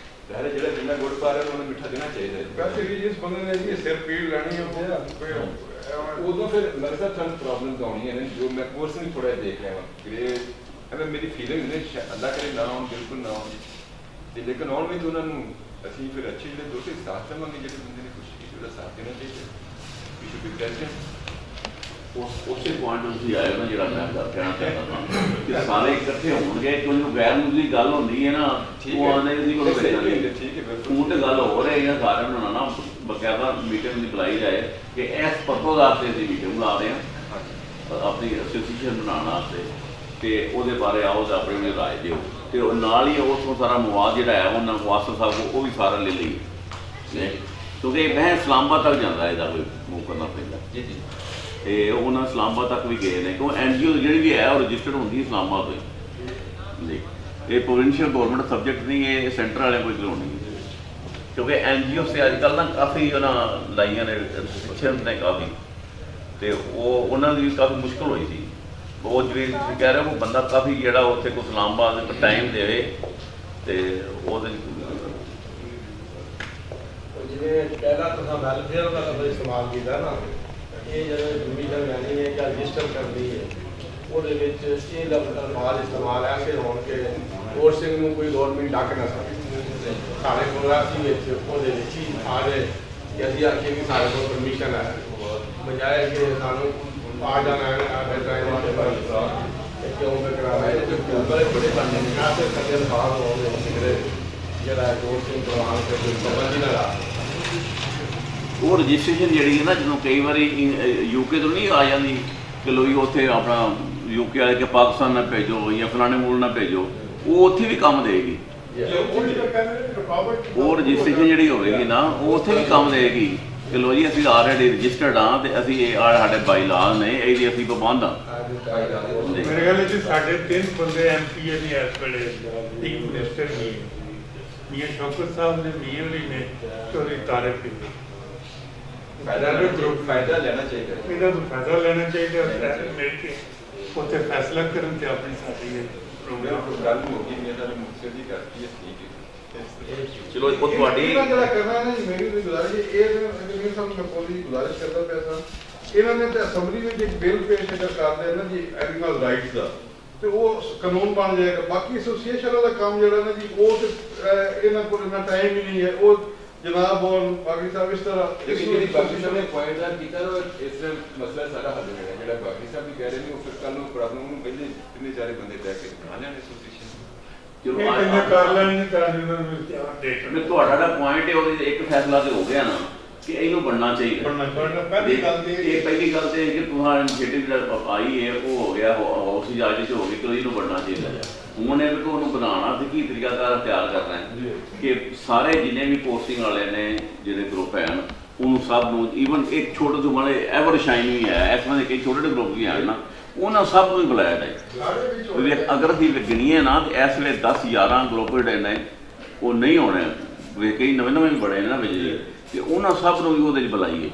ਜ਼ਾਹਿਰ ਜਿਹੜਾ ਜਿੰਨਾ ਗੁੜ ਪਾ ਰਿਹਾ ਉਹਨੂੰ ਮਿੱਠਾ ਦੇਣਾ ਚਾਹੀਦਾ ਹੈ ਵੈਸੇ ਵੀ ਜਿਸ ਬੰਦੇ ਨੇ ਜੀ ਸਿਰ ਪੀੜ ਲੈਣੀ ਹੈ ਉਹ ਉਦੋਂ ਫਿਰ ਮੇਰੇ ਸਾਥ ਸਾਨੂੰ ਪ੍ਰੋਬਲਮਸ ਆਉਣੀਆਂ ਨੇ ਜੋ ਮੈਂ ਕੋਰਸ ਵੀ ਥੋੜਾ ਦੇਖ ਰਿਹਾ ਹਾਂ ਕਿ ਐਵੇਂ ਮੇਰੀ ਫੀਲਿੰਗ ਨੇ ਅੱਲਾ ਕਰੇ ਨਾ ਹੋਣ ਬਿਲਕੁਲ ਨਾ ਹੋਣ ਤੇ ਲੇਕਿਨ ਆਉਣ ਵਿੱਚ ਉਹਨਾਂ ਨੂੰ ਅਸੀਂ ਫਿਰ ਅੱਛੇ ਜਿਹੜੇ ਦੋਸਤ ਸਾਥ ਦੇਵਾਂਗੇ ਜਿਹੜੇ ਬੰਦੇ ਨੇ ਕੋਸ਼ਿਸ਼ ਕੀਤੀ ਉਹਦਾ ਸਾਥ ਦੇਣਾ ਚਾਹੀਦਾ ਵੀ ਸ਼ੁਡ ਬੀ ਪ੍ਰੈਜ਼ੈਂਟ ਉਸੇ ਪੁਆਇੰਟ ਨੂੰ ਤੁਸੀਂ ਆਏ ਹੋ ਨਾ ਜਿਹੜਾ ਮੈਂ ਕਹਿਣਾ ਚਾਹੁੰਦਾ ਹਾਂ ਕਿ ਸਾਰੇ ਇਕੱਠੇ ਹੋਣਗੇ ਕਿਉਂਕਿ ਗੈਰ ਮੁੱਢਲੀ ਗੱਲ ਹੁੰਦੀ ਹੈ ਨਾ ਉਹ ਆਉਂਦੇ ਸੀ ਕੋਈ ਠੀਕ ਹੈ ਉਹ ਤੇ ਗੱਲ ਹੋ ਰਹੀ ਹੈ ਸਾਰਿਆਂ ਨੂੰ ਨਾ ਬਕਾਇਦਾ ਮੀਟਿੰਗ ਦੀ ਬੁਲਾਈ ਜਾਏ ਕਿ ਇਸ ਪਰਪਸ ਵਾਸਤੇ ਅਸੀਂ ਮੀਟਿੰਗ ਬੁਲਾ ਰਹੇ ਹਾਂ ਆਪਣੀ ਐਸੋਸੀਏਸ਼ਨ ਬਣਾਉਣ ਵਾਸਤੇ ਤੇ ਉਹਦੇ ਬਾਰੇ ਆਓ ਤੇ ਆਪਣੀ ਰਾਏ ਦਿਓ ਤੇ ਉਹ ਨਾਲ ਹੀ ਉਸ ਸਾਰਾ ਮਵਾਦ ਜਿਹੜਾ ਹੈ ਉਹਨਾਂ ਨੂੰ ਵਾਸਤਾ ਸਾਹਿਬ ਉਹ ਵੀ ਸਾਰਾ ਲੈ ਲਈਏ ਕਿਉਂਕਿ ਮੈਂ ਇਸਲਾਮਾਬਾਦ ਤੱਕ ਜਾਂਦਾ ਇਹਦਾ ਕੋਈ ਮੂਵ ਕਰਨਾ ਪੈਂਦਾ ਜੀ ਜੀ ਤੇ ਉਹਨਾਂ ਇਸਲਾਮਾਬਾਦ ਤੱਕ ਵੀ ਗਏ ਨੇ ਕਿਉਂ NGO ਜਿਹੜੀ ਵੀ ਹੈ ਉਹ ਰਜਿਸਟਰਡ ਹੁੰਦੀ ਇਸਲਾਮਾਬਾਦ ਤੋਂ ਜੀ ਇਹ ਪ੍ਰੋਵਿੰਸ਼ੀਅਲ ਗਵਰਨਮੈਂਟ ਸਬਜੈਕਟ ਨਹੀਂ ਇਹ ਸੈਂਟਰ ਵਾਲਿਆਂ ਕੋਈ ਜ਼ਰੂਰ ਨਹੀਂ ਕਿਉਂਕਿ NGO ਸੇ ਅੱਜ ਕੱਲ੍ਹ ਨਾ ਕਾਫੀ ਉਹਨਾਂ ਲਾਈਆਂ ਨੇ ਰਿਸਟ੍ਰਿਕਸ਼ਨਸ ਨੇ ਕਾਫੀ ਤੇ ਉਹ ਉਹਨਾਂ ਦੀ ਕਾਫੀ ਮੁਸ਼ਕਲ ਹੋਈ ਸੀ ਉਹ ਜਿਵੇਂ ਤੁਸੀਂ ਕਹਿ ਰਹੇ ਹੋ ਬੰਦਾ ਕਾਫੀ ਜਿਹੜਾ ਉੱਥੇ ਕੋਈ ਇਸਲਾਮਾਬਾਦ ਇੱਕ ਟਾਈਮ ਦੇਵੇ ਤੇ ਉਹਦੇ ਜਿਵੇਂ ਪਹਿਲਾਂ ਤੁਸੀਂ ਵੈਲਫੇਅਰ ਦਾ ਲਫ਼ਜ਼ ਇਸਤੇਮਾਲ ਕੀਤਾ ਨਾ ਇਹ ਜਦੋਂ ਜ਼ਮੀਨ ਲੈਣੀ ਹੈ ਜਾਂ ਰਜਿਸਟਰ ਕਰਨੀ ਹੈ ਉਹਦੇ ਵਿੱਚ ਇਹ ਲਫ਼ਜ਼ ਅਲਫਾਜ਼ ਇਸਤੇਮਾਲ ਐਸੇ ਹੋਣ ਕਿ ਗੌਰ ਸਿੰਘ ਨੂੰ ਕੋਈ ਗੌਰਮੈਂਟ ਡੱਕ ਨਾ ਸਕੇ ਸਾਡੇ ਮੁਰਾਸੀ ਵਿੱਚ ਉਹਦੇ ਵਿੱਚ ਹੀ ਆ ਜਾਏ ਕਿ ਅਸੀਂ ਆਖੀਏ ਕਿ ਸਾਡੇ ਕੋਲ ਪਰਮਿਸ਼ਨ ਹੈ ਬਜਾਏ ਕਿ ਸਾਨੂੰ ਆ ਜਾਣਾ ਹੈ ਟਾਈਮ ਤੇ ਪਰ ਕਿਉਂ ਕਰਾਣਾ ਹੈ ਤੇ ਬੜੇ ਬੜੇ ਬੰਦੇ ਨੇ ਕਾਸੇ ਕਰਦੇ ਅਲਫਾਜ਼ ਹੋਣਗੇ ਜਿਹੜਾ ਗੌਰ ਸਿੰਘ ਪ੍ਰਵਾਨ ਤੇ ਕੋਈ ਪਾਬੰਦੀ ਨਾ ਲਾ ਉਹ ਰਜਿਸਟ੍ਰੇਸ਼ਨ ਜਿਹੜੀ ਹੈ ਨਾ ਜਦੋਂ ਕਈ ਵਾਰੀ UK ਤੋਂ ਨਹੀਂ ਆ ਜਾਂਦੀ ਕਿ ਲੋਈ ਉੱਥੇ ਆਪਣਾ UK ਵਾਲੇ ਕਿ ਪਾਕਿਸਤਾਨ ਨਾਲ ਭੇਜੋ ਜਾਂ ਫਲਾਣੇ ਮੁਲਕ ਨਾਲ ਭੇਜੋ ਉਹ ਉੱਥੇ ਵੀ ਕੰਮ ਦੇਗੀ ਉਹ ਰਜਿਸਟ੍ਰੇਸ਼ਨ ਜਿਹੜੀ ਹੋਵੇਗੀ ਨਾ ਉਹ ਉੱਥੇ ਵੀ ਕੰਮ ਦੇਗੀ ਕਿ ਲੋ ਜੀ ਅਸੀਂ ਆਲਰੇਡੀ ਰਜਿਸਟਰਡ ਹਾਂ ਤੇ ਅਸੀਂ ਇਹ ਸਾਡੇ ਬਾਈਲਾਜ਼ ਨੇ ਇਹਦੀ ਅਸੀਂ ਪਾਬੰਦ ਹਾਂ ਮੇਰੇ ਖਿਆਲ ਚ ਸਾਡੇ 3 ਬੰਦੇ MPA ਨੇ ਇਸ ਵੇਲੇ ਇੱਕ ਮਿਨਿਸਟਰ ਵੀ ਮੀਆਂ ਸ਼ੌਕਤ ਸਾਹਿਬ ਨੇ ਮੀਆਂ ਵੀ ਨੇ ਚੋਰੀ ਤਾਰਿਕ ਵੀ ਫਾਇਦਾ ਲੈਣਾ ਚਾਹੀਦਾ ਹੈ ਇਹਨਾਂ ਨੂੰ ਫਾਇਦਾ ਲੈਣਾ ਚਾਹੀਦਾ ਹੈ ਮਿਲ ਕੇ ਉੱਥੇ ਫੈਸਲਾ ਕਰਨ ਤੇ ਆਪਣੀ ਸਾਡੀ ਪ੍ਰੋਗਰਾਮ ਗੱਲ ਹੋ ਗਈ ਮੇਰਾ ਤਾਂ ਮੁਕਸਦ ਹੀ ਕਰਤੀ ਹੈ ਠੀਕ ਹੈ ਚਲੋ ਉਹ ਤੁਹਾਡੀ ਜਿਹੜਾ ਕਰਨਾ ਹੈ ਨਾ ਜੀ ਮੇਰੀ ਵੀ ਗੁਜ਼ਾਰਿਸ਼ ਇਹ ਮੇਰੇ ਸਾਹਮਣੇ ਮੈਂ ਪੋਲੀ ਗੁਜ਼ਾਰਿਸ਼ ਕਰਦਾ ਪਿਆ ਸਾਂ ਇਹਨਾਂ ਨੇ ਤਾਂ ਅਸੈਂਬਲੀ ਵਿੱਚ ਇੱਕ ਬਿੱਲ ਪੇਸ਼ ਕਰਦੇ ਨਾ ਜੀ ਐਨੀਮਲ ਰਾਈਟਸ ਦਾ ਤੇ ਉਹ ਕਾਨੂੰਨ ਬਣ ਜਾਏਗਾ ਬਾਕੀ ਐਸੋਸੀਏਸ਼ਨ ਦਾ ਕੰਮ ਜਿਹੜਾ ਨਾ ਜੀ ਉਹ ਤੇ ਇਹਨਾਂ ਕੋਲ ਇੰਨਾ ਟਾਈਮ ਹੀ ਨਹੀਂ ਹੈ ਉਹ ਜਨਾਬ ਔਰ ਬਾਕੀ ਸਾਹਿਬ ਇਸ ਤਰ੍ਹਾਂ ਜਿਹੜੀ ਬਾਕੀ ਸਾਹਿਬ ਨੇ ਪੁਆਇੰਟ ਦਾ ਕੀਤਾ ਉਹ ਇਸ ਮਸਲਾ ਸਾਰਾ ਹੱਲ ਹੋ ਜਾਏਗਾ ਜਿਹੜਾ ਬਾਕੀ ਸਾਹਿਬ ਵੀ ਕਹਿ ਰਹੇ ਨੇ ਉਹ ਫਿਰ ਕੱਲ ਨੂੰ ਪ੍ਰੋਬਲਮ ਨੂੰ ਪਹਿਲੇ ਕਿੰਨੇ ਚਾਰੇ ਬੰਦੇ ਲੈ ਕੇ ਬਣਾ ਲੈਣ ਐਸੋਸੀਏਸ਼ਨ ਚਲੋ ਇਹ ਕਿੰਨੇ ਕਰ ਲੈਣੀ ਤਾਂ ਉਹਨਾਂ ਨੂੰ ਦੇਖ ਮੈਂ ਤੁਹਾਡਾ ਦਾ ਪੁਆਇੰਟ ਹੈ ਉਹਦੇ ਇੱਕ ਫੈਸਲਾ ਤੇ ਹੋ ਗਿਆ ਨਾ ਕਿ ਇਹਨੂੰ ਬਣਨਾ ਚਾਹੀਦਾ ਪਹਿਲੀ ਗੱਲ ਤੇ ਇਹ ਪਹਿਲੀ ਗੱਲ ਤੇ ਕਿ ਤੁਹਾਡਾ ਇਨੀਸ਼ੀਏਟਿਵ ਜਿਹੜਾ ਆਈ ਹੈ ਉਹ ਹੋ ਗਿਆ ਹਾਊਸ ਇਜਾਜ਼ਤ ਹੋ ਗਈ ਕਿ ਇਹਨੂੰ ਬਣਨਾ ਚਾਹੀਦਾ ਹੈ ਹੁਣ ਇਹ ਵੀ ਉਹਨੂੰ ਬਣਾਉਣਾ ਤੇ ਕੀ ਤਰੀਕਾ ਤਿਆਰ ਕਰਨਾ ਹੈ ਕਿ ਸਾਰੇ ਜਿੰਨੇ ਵੀ ਪੋਸਟਿੰਗ ਵਾਲੇ ਨੇ ਜਿਹੜੇ ਗਰੁੱਪ ਹਨ ਉਹਨੂੰ ਸਭ ਨੂੰ ਈਵਨ ਇੱਕ ਛੋਟੇ ਤੋਂ ਬੜੇ ਐਵਰ ਸ਼ਾਈਨ ਵੀ ਹੈ ਇਸ ਤਰ੍ਹਾਂ ਦੇ ਕਈ ਛੋਟੇ ਗਰੁੱਪ ਵੀ ਹਨ ਨਾ ਉਹਨਾਂ ਸਭ ਨੂੰ ਹੀ ਬੁਲਾਇਆ ਜਾਏ। ਅਗਰ ਅਸੀਂ ਗਿਣੀਏ ਨਾ ਤੇ ਇਸ ਵੇਲੇ 10-11 ਗਰੁੱਪ ਜਿਹੜੇ ਨੇ ਉਹ ਨਹੀਂ ਹੋਣੇ, ਕਈ ਨਵੇਂ ਵੀ ਬੜੇ ਨੇ ਨਾ ਬਿਜਲੀ, ਤੇ ਉਹਨਾਂ ਸਭ ਨੂੰ ਵੀ ਉਹਦੇ 'ਚ ਬੁਲਾਈਏ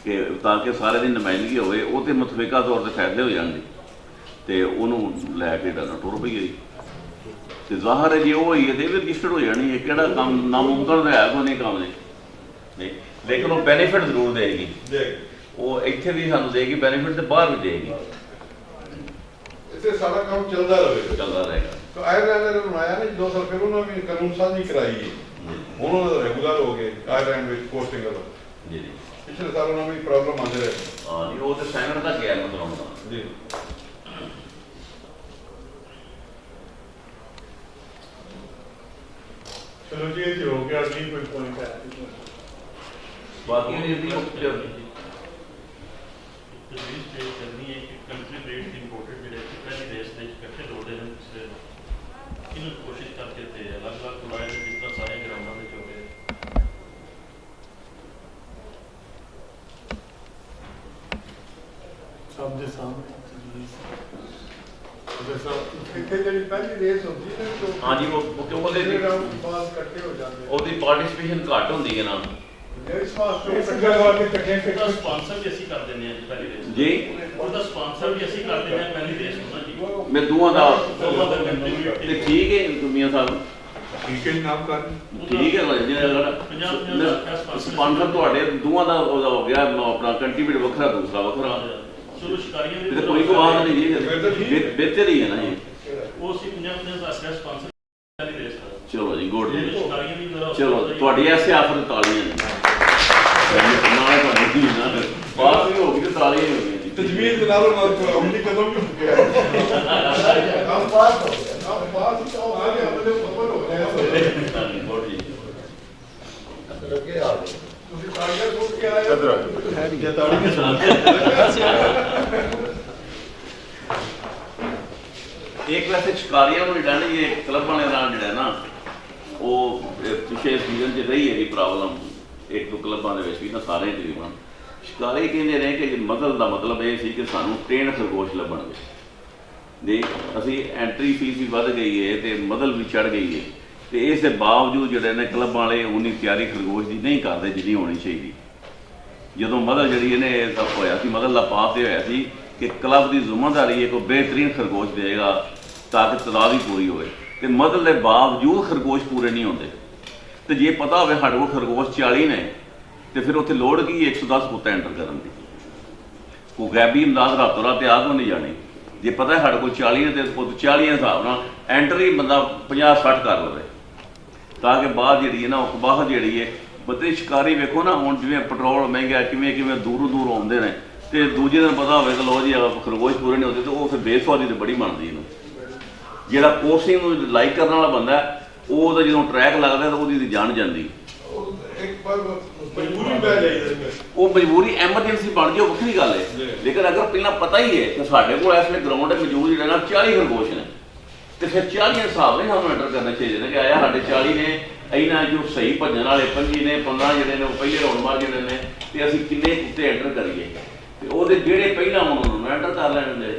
ਕਿ ਤਾਂ ਕਿ ਸਾਰੇ ਦੀ ਨੁਮਾਇੰਦਗੀ ਹੋਵੇ। ਉਹ ਤੇ ਮੁਤਫਿਕਾ ਤੌਰ 'ਤੇ ਫਾਇਦੇ ਹੋ ਜਾਣਗੇ ਤੇ ਉਹਨੂੰ ਲੈ ਕੇ ਡਰਨਾ ਟੁਰ ਪਈਏ। ਤੇ ਜ਼ਾਹਰ ਹੈ ਜੇ ਉਹ ਹੋਈ ਹੈ ਤੇ ਵੀ ਰਜਿਸਟਰਡ ਹੋ ਜਾਣੀ ਹੈ। ਕਿਹੜਾ ਕੰਮ ਨਾਮੁਮਕਿਨ ਤਾਂ ਹੈ ਕੋਈ ਨਹੀਂ ਕੰਮ ਨਹੀਂ, ਲੇਕਿਨ ਉਹ ਬੈਨੀਫਿਟ ਜ਼ਰੂਰ ਦੇਗੀ। ਉਹ ਇੱਥੇ ਵੀ ਸਾਨੂੰ ਦੇਗੀ ਬੈਨੀਫਿਟ, ਤੇ ਬਾਹਰ ਵੀ ਦੇਗੀ। ਇੱਥੇ ਸਾਰਾ ਕੰਮ ਚੱਲਦਾ ਰਹੇਗਾ। तो आयरलैंड ने बनाया ना 2 साल फिर उन्होंने भी कानून साजी कराई है, उन्होंने रेगुलर हो गए आयरलैंड में पोस्टिंग करो जी। पिछले साल उन्होंने भी प्रॉब्लम आते रहे। हाँ जी, वो तो सैनर तक गया मतलब जी। चलो जी ये हो गया, अगली कोई पॉइंट है बाकी करनी है कि कंट्री रेट इंपोर्टेड ਜਿਹੜੇ ਪਹਿਲੇ ਦੇਸ਼ ਦੇ ਇਕੱਠੇ ਲੋੜੇ ਨੇ ਇਹਨੂੰ ਕੋਸ਼ਿਸ਼ ਕਰਕੇ ਤੇ ਅਲੱਗ-ਅਲੱਗ ਤੁਲਾਏ ਨੇ ਜਿਸ ਤਰ੍ਹਾਂ ਸਾਰੇ ਗਰਾਊਂਡਾਂ ਵਿੱਚ ਹੋ ਗਏ। ਸਭ ਦੇ ਸਾਹਮਣੇ ਇੱਥੇ ਜਿਹੜੀ ਪਹਿਲੀ ਰੇਸ ਹੁੰਦੀ ਹੈ ਨਾ हाँ जी, वो ਉਹਦੇ ਰਾਉਂਡ ਬਾਅਦ ਇਕੱਠੇ ਹੋ ਜਾਂਦੇ ਉਹਦੀ ਪਾਰਟਿਸਿਪੇਸ਼ਨ ਘੱਟ ਹੁੰਦੀ ਹੈ ਨਾ ਇਸ ਵਾਸਤੇ ਇਸ ਗੱਲ ਵਾਲੇ ਇਕੱਠੇ ਉਹਦਾ ਸਪਾਂਸਰ ਵੀ ਅਸੀਂ ਕਰ ਦਿੰਦੇ ਹਾਂ ਜੀ ਪਹਿਲੀ ਦੇਸ਼ ਜੀ। ਉਹਦਾ ਸਪਾਂਸਰ ਵੀ ਅਸੀਂ ਕਰ ਦਿੰਦੇ ਹਾਂ ਪਹਿਲੀ ਦੇਸ਼ ਨੂੰ ਨਾ ਜੀ। ਮੈਂ ਦੋਵਾਂ ਦਾ ਦੋਵਾਂ ਦਾ ਕੰਟਰੀਬਿਊਟ ਤੇ ਠੀਕ ਹੈ ਦੁਨੀਆ ਸਾਹਿਬ, ਠੀਕ ਹੈ ਨਾਮ ਕਰ ਠੀਕ ਹੈ ਜਿਹੜਾ ਸਪਾਂਸਰ ਤੁਹਾਡੇ ਦੋਵਾਂ ਦਾ ਉਹਦਾ ਹੋ ਗਿਆ ਆਪਣਾ ਕੰਟਰੀਬਿਊਟ ਵੱਖਰਾ, ਦੂਸਰਾ ਵੱਖਰਾ, ਚਲੋ ਸ਼ਿਕਾਰੀਆਂ ਤੇ ਦੀ ਕੋਈ ਬਾਤ ਨਹੀਂ ਜੀ, ਬਿਹਤਰ ਹੀ ਹੈ ਨਾ ਜੀ। ਉਹ ਅਸੀਂ 50-50 ਦਾ ਸਪਾਂਸਰ ਪਹਿਲੀ ਦੇਸ਼ ਦਾ। ਚਲੋ ਜੀ, ਗੁੱਡ ਜੀ। ਸ਼ਿਕਾਰੀਆਂ ਦੀ ਜ਼ਰਾ ਚਲੋ ਤੁਹਾਡੀ ਐਸੇ ਆਫਰ ਤਾਲੀਆਂ ਨੇ ਨਾਲ ਤੁਹਾਡੀ ਨਾ ਬਾਤ ਵੀ ਹੋ ਗਈ ਤੇ ਤਾਲੀਆਂ ਹੋ ਗਈਆਂ ਜੀ। ਤਜਵੀਜ਼ ਦੇ ਨਾਲੋਂ ਨਾਲ ਅਮਲੀ ਕਦਮ ਵੀ ਚੁੱਕਿਆ ਕੰਮ ਪਾਸ ਹੋ ਗਿਆ, ਕੰਮ ਪਾਸ ਤਾਂ ਹੋ ਗਿਆ, ਅਮਲੇ ਮੁਕੰਮਲ ਹੋ ਗਿਆ। ਗੁੱਡ ਜੀ। ਲੱਗੇ ਆ ਤੁਸੀਂ ਤਾਲੀਆਂ ਸੁਣ ਕੇ ਆਏ ਹੋ ਹੈ ਨਹੀਂ ਤਾਲੀਆਂ ਸੁਣ ਇੱਕ ਵੈਸੇ ਸ਼ਿਕਾਰੀਆਂ ਨੂੰ ਜਿਹੜਾ ਨਹੀਂ ਇਹ ਕਲੱਬ ਵਾਲਿਆਂ ਨਾਲ ਜਿਹੜਾ ਨਾ ਉਹ ਪਿਛਲੇ ਸੀਜ਼ਨ 'ਚ ਰਹੀ ਹੈਗੀ ਪ੍ਰੋਬਲਮ, 1-2 ਕਲੱਬਾਂ ਦੇ ਵਿੱਚ ਵੀ ਨਾ ਸਾਰੇ ਤਕਰੀਬਨ ਸ਼ਿਕਾਰੀ ਕਹਿੰਦੇ ਨੇ ਕਿ ਮਦਲ ਦਾ ਮਤਲਬ ਇਹ ਸੀ ਕਿ ਸਾਨੂੰ ਟ੍ਰੇਨ ਖਰਗੋਸ਼ ਲੱਭਣਗੇ ਦੇ ਅਸੀਂ ਐਂਟਰੀ ਫੀਸ ਵੀ ਵੱਧ ਗਈ ਹੈ ਤੇ ਮਦਲ ਵੀ ਚੜ ਗਈ ਹੈ, ਤੇ ਇਸ ਦੇ ਬਾਵਜੂਦ ਜਿਹੜੇ ਨੇ ਕਲੱਬਾਂ ਵਾਲੇ ਉਨੀ ਤਿਆਰੀ ਖਰਗੋਸ਼ ਦੀ ਨਹੀਂ ਕਰਦੇ ਜਿੰਨੀ ਹੋਣੀ ਚਾਹੀਦੀ। ਜਦੋਂ ਮਦਲ ਜਿਹੜੀ ਇਹਨੇ ਇਹ ਸਭ ਹੋਇਆ ਸੀ, ਮਦਲ ਦਾ ਪਾਸ ਇਹ ਹੋਇਆ ਸੀ ਕਿ ਕਲੱਬ ਦੀ ਜ਼ਿੰਮੇਵਾਰੀ ਹੈ ਕੋਈ ਬਿਹਤਰੀਨ ਖਰਗੋਸ਼ ਦੇਗਾ ਤਾਂ ਕਿ ਤਦਾਦ ਵੀ ਪੂਰੀ ਹੋਵੇ, ਤੇ ਮਦਲ ਦੇ ਬਾਵਜੂਦ ਖਰਗੋਸ਼ ਪੂਰੇ ਨਹੀਂ ਹੁੰਦੇ। ਤੇ ਜੇ ਪਤਾ ਹੋਵੇ ਸਾਡੇ ਕੋਲ ਖਰਗੋਸ਼ 40 ਨੇ ਤੇ ਫਿਰ ਉੱਥੇ ਲੋੜ ਕੀ 110 ਕੁੱਤੇ ਐਂਟਰ ਕਰਨ ਦੀ, ਕੋਈ ਗੈਬੀ ਇਮਦਾਦ ਰਾਤੋਂ ਰਾਤ ਤੇ ਆਗ ਨਹੀਂ ਜਾਣੀ। ਜੇ ਪਤਾ ਸਾਡੇ ਕੋਲ 40 ਨੇ ਤੇ 40 ਦੇ ਹਿਸਾਬ ਨਾਲ ਐਂਟਰੀ ਬੰਦਾ 50-60 ਕਰ ਲਵੇ ਤਾਂ ਕਿ ਬਾਅਦ ਜਿਹੜੀ ਹੈ ਨਾ ਉਹ ਬਾਹਰ ਜਿਹੜੀ ਹੈ ਬਤੇ ਸ਼ਿਕਾਰੀ ਵੇਖੋ ਨਾ ਹੁਣ ਜਿਵੇਂ ਪੈਟਰੋਲ ਮਹਿੰਗਾ ਕਿਵੇਂ ਦੂਰੋਂ ਆਉਂਦੇ ਨੇ ਤੇ ਦੂਜੇ ਦਿਨ ਪਤਾ ਹੋਵੇ ਕਿ ਲੋ ਜੀ ਖਰਗੋਸ਼ ਪੂਰੇ ਨਹੀਂ ਹੁੰਦੇ ਤੇ ਉਹ ਫਿਰ ਬੇਸਵਾਦੀ ਤੇ ਬੜੀ ਬਣਦੀ ਇਹਨੂੰ। ਜਿਹੜਾ ਕੋਰਸਿੰਗ ਨੂੰ ਲਾਈਕ ਕਰਨ ਵਾਲਾ ਬੰਦਾ ਉਹਦਾ ਜਦੋਂ ਟਰੈਕ ਲੱਗਦਾ ਤਾਂ ਉਹਦੀ ਜਾਣ ਜਾਂਦੀ। ਇੱਕ ਵਾਰ ਮਜਬੂਰੀ ਪੈ ਜਾਈਦਾ, ਉਹ ਮਜਬੂਰੀ ਐਮਰਜੈਂਸੀ ਬਣ ਜਾਏ ਉਹ ਵੱਖਰੀ ਗੱਲ ਹੈ, ਲੇਕਿਨ ਅਗਰ ਪਹਿਲਾਂ ਪਤਾ ਹੀ ਹੈ ਕਿ ਸਾਡੇ ਕੋਲ ਇਸ ਵੇਲੇ ਗਰਾਊਂਡ ਹੈ ਮੌਜੂਦ ਜਿਹੜਾ ਨਾ 40 ਖਰਗੋਸ਼ ਨੇ ਤੇ ਫਿਰ 40 ਹਿਸਾਬ ਨਾਲ ਸਾਨੂੰ ਐਂਟਰ ਕਰਨਾ ਚਾਹੀਦਾ ਨੇ ਕਿ ਆਇਆ ਸਾਡੇ 40 ਨੇ, ਇਹਨਾਂ ਜੋ ਸਹੀ ਭੱਜਣ ਵਾਲੇ 25 ਨੇ, 15 ਜਿਹੜੇ ਨੇ ਉਹ ਪਹਿਲੇ ਰਾਉਂਡ ਮਾਰ ਜਿਹੜੇ ਨੇ, ਤੇ ਅਸੀਂ ਕਿੰਨੇ ਕੁੱਤੇ ਐਂਟਰ ਕਰੀਏ ਤੇ ਉਹਦੇ ਜਿਹੜੇ ਪਹਿਲਾਂ ਉਹਨਾਂ ਨੂੰ ਐਂਟਰ ਕਰ ਲੈਣ ਦੇ।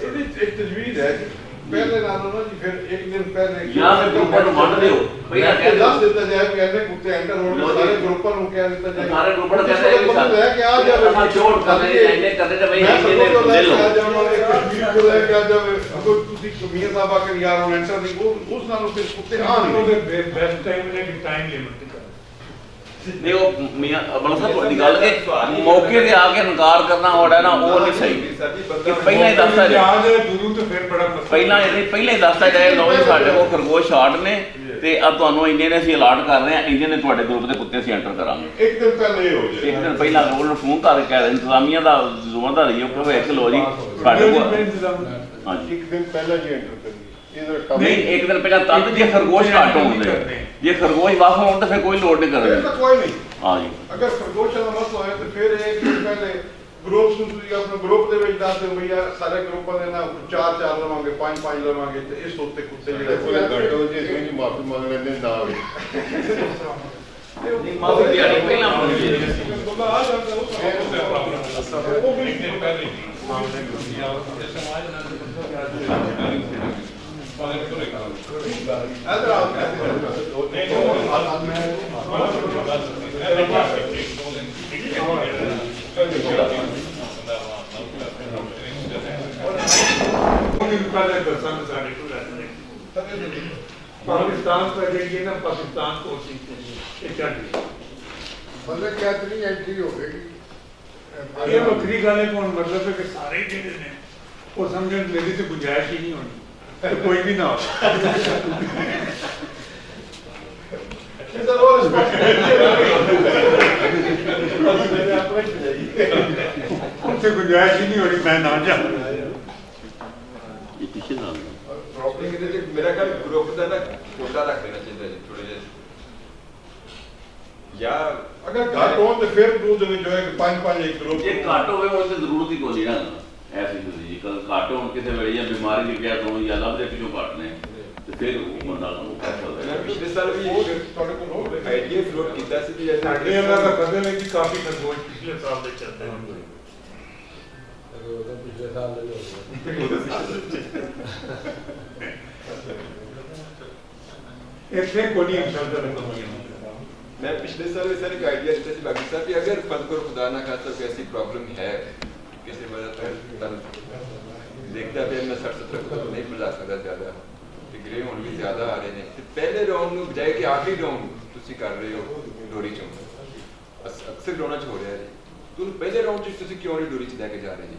ਇਹਦੀ ਇੱਕ ਤਜਵੀਜ਼ ਹੈ ਕਿ ਪਹਿਲੇ ਨਾਲੋਂ ਨਾ ਜੀ ਫਿਰ ਇੱਕ ਦਿਨ ਪਹਿਲੇ ਜਾਂ ਫਿਰ ਗਰੁੱਪਾਂ ਨੂੰ ਵੰਡ ਦਿਓ, ਪਹਿਲਾਂ ਕਹਿ ਦੱਸ ਦਿਓ ਦਿੱਤਾ ਜਾਏ ਕਿ ਇਹਨੇ ਕੁੱਤੇ ਐਂਟਰ ਹੋਣਗੇ, ਸਾਰੇ ਗਰੁੱਪਾਂ ਨੂੰ ਕਹਿ ਦਿੱਤਾ ਜਾਏ, ਸਾਰੇ ਗਰੁੱਪਾਂ ਨੂੰ ਕਹਿੰਦੇ ਵੀ ਲੈ ਕੇ ਆ ਜਾਵੇ, ਹਾਂ ਛੋੜ ਕਰਦੇ ਐਂਟਰ ਕਰਦੇ ਤੇ ਬਈ ਮੈਂ ਇਹਨੇ ਸਭ ਲੈ ਲਓ। ਆ ਜਾਵਾਂਗੇ ਕਸ਼ਮੀਰ ਤੋਂ ਲੈ ਕੇ ਆ ਜਾਵੇ, ਅਗਰ ਤੁਸੀਂ ਕਮੀਆਂ ਸਾਹਿਬ ਆ ਕੇ ਯਾਰ ਹੁਣ ਐਂਟਰ ਨਹੀਂ ਉਸ ਨਾਲੋਂ ਫਿਰ ਕੁੱਤੇ ਆਣਗੇ। ਉਹਦੇ ਬੈਸਟ ਟਾਈਮ ਨੇ ਕਿ ਟਾਈਮ ਲਿਮਿਟ ਕਰ ਨਹੀਂ ਉਹ ਮੀਆਂ ਅਬਲ ਸਾਹਿਬ ਤੁਹਾਡੀ ਗੱਲ ਕਿ ਮੌਕੇ ਤੇ ਆ ਕੇ ਇਨਕਾਰ ਕਰਨਾ ਹੋੜਾ ਨਾ ਉਹ ਨਹੀਂ ਸਹੀ ਕਿ ਪਹਿਲਾਂ ਹੀ ਦੱਸਦਾ ਜਾਏ, ਯਾਦ ਹੈ ਦੂਰੂ ਤੇ ਫਿਰ ਬੜਾ ਮਸਲਾ ਪਹਿਲਾਂ ਹੀ ਦੱਸਦਾ ਜਾਏ ਲਓ ਜੀ ਸਾਡੇ ਕੋਲ ਖਰਗੋਸ਼ ਸ਼ਾਰਟ ਨੇ ਤੇ ਆ ਤੁਹਾਨੂੰ ਇੰਨੇ ਨੇ ਅਸੀਂ ਅਲਾਟ ਕਰ ਰਹੇ ਹਾਂ, ਇੰਨੇ ਨੇ ਤੁਹਾਡੇ ਗਰੁੱਪ ਦੇ ਕੁੱਤੇ ਅਸੀਂ ਐਂਟਰ ਕਰਾਂਗੇ। ਇੱਕ ਦਿਨ ਪਹਿਲੇ ਇਹ ਹੋ ਜਾਏ, ਇੱਕ ਦਿਨ ਪਹਿਲਾਂ ਉਹਨਾਂ ਨੂੰ ਫੋਨ ਕਰਕੇ ਕਹਿ ਦੇ ਇੰਤਜ਼ਾਮੀਆਂ ਦਾ ਜ਼ਿੰਮੇਵਾਰੀ ਹੈ ਉਹ ਇੱਕ ਲੋ ਜੀ ਸਾਡੇ ਕੋਲ ਹਾਂਜੀ ਇੱਕ ਦਿਨ ਪਹਿਲਾਂ ਜੀ ਐਂਟਰ ਕਰੀਏ ਨਹੀਂ ਇੱਕ ਦਿਨ ਪਹਿਲਾਂ ਤਦ ਜੇ ਖਰਗੋਸ਼ ਘੱਟ ਹੋਣਗੇ, ਜੇ ਖਰਗੋਸ਼ ਵੱਖ ਹੋਣ ਤਾਂ ਫਿਰ ਕੋਈ ਲੋੜ ਨਹੀਂ ਫਿਰ ਤਾਂ ਕਰਨੀ। ਕੋਈ ਨਹੀਂ, ਹਾਂ ਜੀ ਅਗਰ ਖਰਗੋਸ਼ਾਂ ਦਾ ਮਸਲਾ ਹੋਇਆ ਤੇ ਫਿਰ ਇੱਕ ਦਿਨ ਪਹਿਲੇ ਗਰੁੱਪ ਨੂੰ ਤੁਸੀਂ ਆਪਣੇ ਗਰੁੱਪ ਦੇ ਵਿੱਚ ਦੱਸ ਦਿਓ ਵੀ ਯਾਰ ਸਾਰੇ ਗਰੁੱਪਾਂ ਦੇ ਨਾਲ 4 ਲਵਾਂਗੇ 5 ਲਵਾਂਗੇ ਤੇ ਇਸ ਉੱਤੇ ਕੁੱਤੇ ਜਿਹੜੇ ਘੱਟ ਹੋ ਜੇ ਅਸੀਂ ਮਾਫੀ ਮੰਗ ਲੈਂਦੇ ਨਾ ਹੋਵੇ ਮਾਫੀ ਦਿਹਾੜੀ ਪਹਿਲਾਂ ਹੋਣੀ ਚਾਹੀਦੀ ਸੀ। ਬੰਦਾ ਆ ਜਾਂਦਾ ਉਹ ਵੀ ਨਹੀਂ ਪਹਿਲੇ ਸਾਹਮਣੇ ਦੁਨੀਆ ਦੇ ਸਮਾਜ ਨਾਲ ਅਦਰ ਆਪ पाकिस्तान पर जाइए ना, पाकिस्तान को मतलब क्या इतनी एंट्री हो गई ये बकरी गाने को मतलब है कि सारे जिले ने वो समझे मेरी से गुंजाइश ही नहीं होनी तो कोई भी ना हो उनसे गुंजाइश ही नहीं होनी मैं ना जाऊँ। ਇਹ ਪਿੱਛੇ ਨਾਲ मेरा ख्याल ग्रुप का ना कोटा रख देना चाहिए जी थोड़े जे या अगर घट हो तो फिर दो जने जो है 5-5 एक ग्रुप ਜੇ ਘੱਟ ਹੋਵੇ ਉਹ ਤੇ ਜ਼ਰੂਰਤ ਹੀ ਕੋਈ ਨਹੀਂ ਨਾ ਐਸੀ ਜੀ ਘੱਟ ਹੋਣ ਕਿਸੇ ਵੇਲੇ ਜਾਂ ਬਿਮਾਰੀ ਲੱਗਿਆ ਤੋਂ ਜਾਂ ਲੱਭਦੇ ਪਿੱਛੋਂ ਘੱਟ ਨੇ ਤੇ ਫਿਰ ਉਹ ਬੰਦਾ ਨੂੰ ਕਰ ਸਕਦਾ मैं पिछले साल भी ਤੁਹਾਡੇ ਕੋਲ ਹੋ आइडिया फ्लोट किया सी कि जैसे ये अल्लाह का फजल है कि काफी खरगोश पिछले साल से चलते हैं पिछले साल इतने को नहीं चलता है। मैं पिछले साल भी सर एक आइडिया देता सी बाकी साहब कि अगर फर्ज करो खुदा ना खास्ता कोई ऐसी प्रॉब्लम है किसी वजह से देखता है मैं 60-70 नहीं बुला सकता ज्यादा ग्रे होने भी ज्यादा आ रहे हैं तो पहले राउंड में बजाय कि आखिरी राउंड तुसी कर रहे हो डोरी चों अक्सर ग्राउंड च हो रहा है जी तुम पहले राउंड च तुसी क्यों नहीं डोरी च लेके जा रहे जी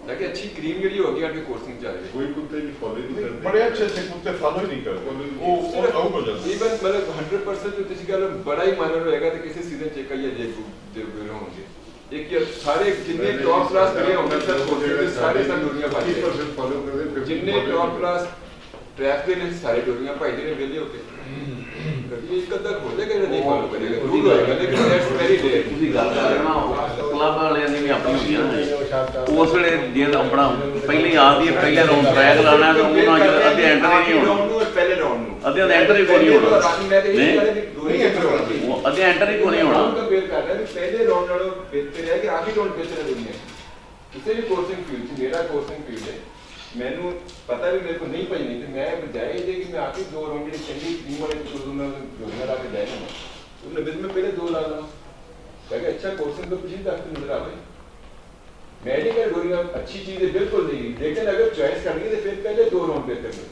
ताकि अच्छी क्रीम ਜਿਹੜੀ ਹੋ ਗਈ आपकी कोर्सिंग जा रही है कोई कुत्ते नहीं फॉलो नहीं करते बड़े अच्छे से कुत्ते फॉलो ही नहीं करते वो आउट हो जाते इवन मतलब 100% जो तुसी कह बड़ा ही मानर होएगा तो किसी सीजन चेक का ये जे होंगे एक ये सारे जितने टॉप क्लास करे होंगे सर सारे सर डोरियां पाते 30% फॉलो करते जितने टॉप क्लास ट्रैक ਦੇ ਨੇ ਸਾਰੇ ਡੋਰੀਆਂ ਭਾਈਦੇ ਨੇ ਵੇਲੇ ਹੋ ਕੇ ਕਦੀ ਇੱਕ ਅੱਧਾ ਖੋਲ ਦੇਗਾ ਜਿਹੜਾ ਨਹੀਂ ਫਾਲੋ ਕਰੇਗਾ ਰੂਲ ਹੋਏਗਾ ਲੇਕਿਨ ਦੈਟਸ ਵੈਰੀ ਰੇਅਰ ਤੁਸੀਂ ਗੱਲ ਕਰ ਰਹੇ ਨਾ ਕਲੱਬ ਵਾਲਿਆਂ ਦੀ ਵੀ ਆਪਣੀ ਹੁੰਦੀਆਂ ਨੇ ਉਸ ਵੇਲੇ ਜੇ ਆਪਣਾ ਪਹਿਲੇ ਆਦੀ ਪਹਿਲੇ ਰਾਉਂਡ ਟਰੈਕ ਲਾਣਾ ਤਾਂ ਉਹਨਾਂ ਜਦੋਂ ਅੱਧੇ ਐਂਟਰ ਹੀ ਨਹੀਂ ਹੋਣਾ ਪਹਿਲੇ ਰਾਉਂਡ ਨੂੰ ਅੱਧੇ ਐਂਟਰ ਹੀ ਕੋਈ ਨਹੀਂ ਹੋਣਾ ਨਹੀਂ ਅੱਧੇ ਐਂਟਰ ਹੀ ਕੋਈ ਨਹੀਂ ਹੋਣਾ ਕੰਪੇਅਰ ਕਰ ਰਿਹਾ ਵੀ ਪਹਿਲੇ ਰਾਉਂਡ ਨਾਲੋਂ ਬਿਹਤਰ ਹੈ ਕਿ ਆਖਰੀ ਰਾਉਂਡ ਬਿਹਤਰ ਹੈ ਦੁਨੀਆ ਕਿਸੇ ਵੀ ਕੋਰਸਿੰਗ ਫੀਲਡ 'ਚ ਮੇਰਾ ਕੋਰਸਿੰਗ ਫੀਲਡ ਹੈ ਮੈਨੂੰ ਪਤਾ ਵੀ ਮੇਰੇ ਕੋਲ ਨਹੀਂ ਪਈ ਨਹੀਂ ਤੇ ਮੈਂ ਬਜਾਏ ਜੇ ਕਿ ਮੈਂ ਆਖਰੀ ਦੋ ਰਾਉਂਡ ਜਿਹੜੀ ਚੰਗੀ ਟੀਮ ਵਾਲੇ ਤੋਂ ਮੈਂ ਜੋੜਨਾ ਲਾ ਕੇ ਜਾਏ ਨਾ ਉਹਨੇ ਵਿੱਚ ਮੈਂ ਪਹਿਲੇ ਦੋ ਲਾ ਲਾਂ ताकि अच्छा कोर्सिंग तो कुछ तक नजर आ गई मेडिकल डोरियां अच्छी चीज है बिल्कुल नहीं लेकिन अगर चॉइस करनी है तो फिर पहले दो राउंड बेहतर है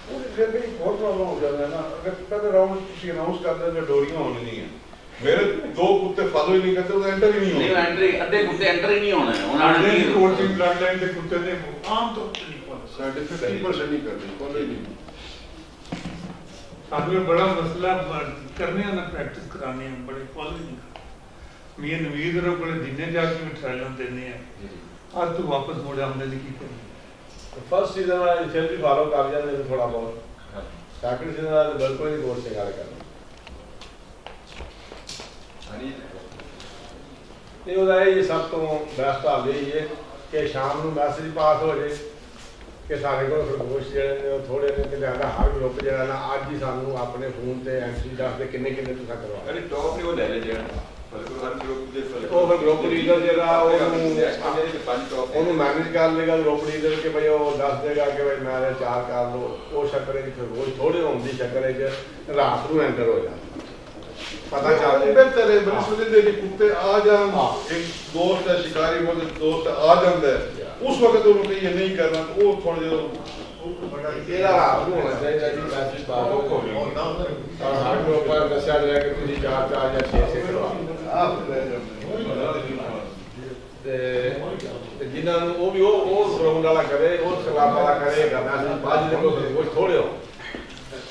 वो फिर भी बहुत प्रॉब्लम हो जाता है ना अगर पहले राउंड किसी अनाउंस कर दें तो डोरियां होनी नहीं है मेरे दो कुत्ते फॉलो ही नहीं करते तो एंटर ही नहीं नहीं होते एंट्री अद्धे कुत्ते एंटर ही नहीं होने उन्होंने उन्होंने कोचिंग ब्लड लाइन के कुत्ते ने आम तौर पे नहीं फॉलो साढ़े 50% नहीं करते फॉलो ही नहीं साथ में बड़ा मसला करने ना प्रैक्टिस कराने हैं बड़े फॉलो नहीं करते मैं नवीद और बड़े दिने जाके में ट्रायल देने हैं आज तो वापस मोड़ हमने की करनी फर्स्ट सीजन वाले फिर भी फॉलो कर जाते हैं थोड़ा बहुत सेकंड सीजन वाले बिल्कुल नहीं कोर्स सिखा करना ਇਹ ਉਹਦਾ ਇਹ ਸਭ ਤੋਂ ਬੈਸਟ ਹਾਲ ਇਹ ਹੈ ਕਿ ਸ਼ਾਮ ਨੂੰ ਮੈਸੇਜ ਪਾਸ ਹੋ ਜੇ ਕਿ ਸਾਡੇ ਕੋਲ ਖਰਗੋਸ਼ ਜਿਹੜੇ ਨੇ ਉਹ ਥੋੜੇ ਨੇ ਕਿ ਲਿਆਦਾ ਹਰ ਗਰੁੱਪ ਜਿਹੜਾ ਨਾ ਅੱਜ ਹੀ ਸਾਨੂੰ ਆਪਣੇ ਫੋਨ ਤੇ ਐਂਟਰੀ ਦੱਸਦੇ ਕਿੰਨੇ ਕਿੰਨੇ ਤੁਸੀਂ ਕਰਵਾ अरे टॉप नहीं वो ले ले जेड़ा बल्कि हर ग्रुप दे ਉਹ ਫਿਰ ਗਰੁੱਪ ਲੀਡਰ ਜਿਹੜਾ ਉਹਨੂੰ ਪੰਜ ਟੌਪ ਉਹਨੂੰ ਮੈਨੇਜ ਕਰ ਲੇਗਾ ਗਰੁੱਪ ਲੀਡਰ ਕਿ ਭਈ ਉਹ ਦੱਸ ਦੇਗਾ ਕਿ ਭਈ ਮੈਂ ਚਾਰ ਕਰ ਲਓ ਉਹ ਸ਼ੱਕਰ ਵਿੱਚ ਖਰਗੋਸ਼ ਥੋੜੇ ਹੋਣ ਦੀ ਸ਼ੱਕਰ ਵਿੱਚ ਰਾਤ ਨੂੰ ਐਂਟਰ ਹੋ ਜਾਂਦਾ पता चल बेहतर है बनस्पति दे कुत्ते आ जान एक दोस्त है शिकारी वो दोस्त आ जाता है उस वक्त उन्होंने ये नहीं करना तो वो थोड़ा जो ਇਹਦਾ ਰਾਤ ਨੂੰ ਹੋਣਾ ਚਾਹੀਦਾ ਜੀ ਮੈਸੇਜ ਪਾਸ ਹੋ ਤਾਂ ਸਾਡੇ ਉੱਪਰ ਦੱਸਿਆ ਜਾਏ ਕਿ ਤੁਸੀਂ 4 ਜਾਂ 6 ਕਰਵਾ ਤੇ ਜਿਨ੍ਹਾਂ ਨੂੰ ਉਹ ਵੀ ਉਹ ਗਰਾਊਂਡ ਵਾਲਾ ਕਰੇ ਉਹ ਸਲਾਮ ਵਾਲਾ ਕਰੇਗਾ ਮੈਸੇਜ ਬਾਅਦ ਦੇ ਕੋਲ ਕੁਝ ਥੋੜੇ ਹੋ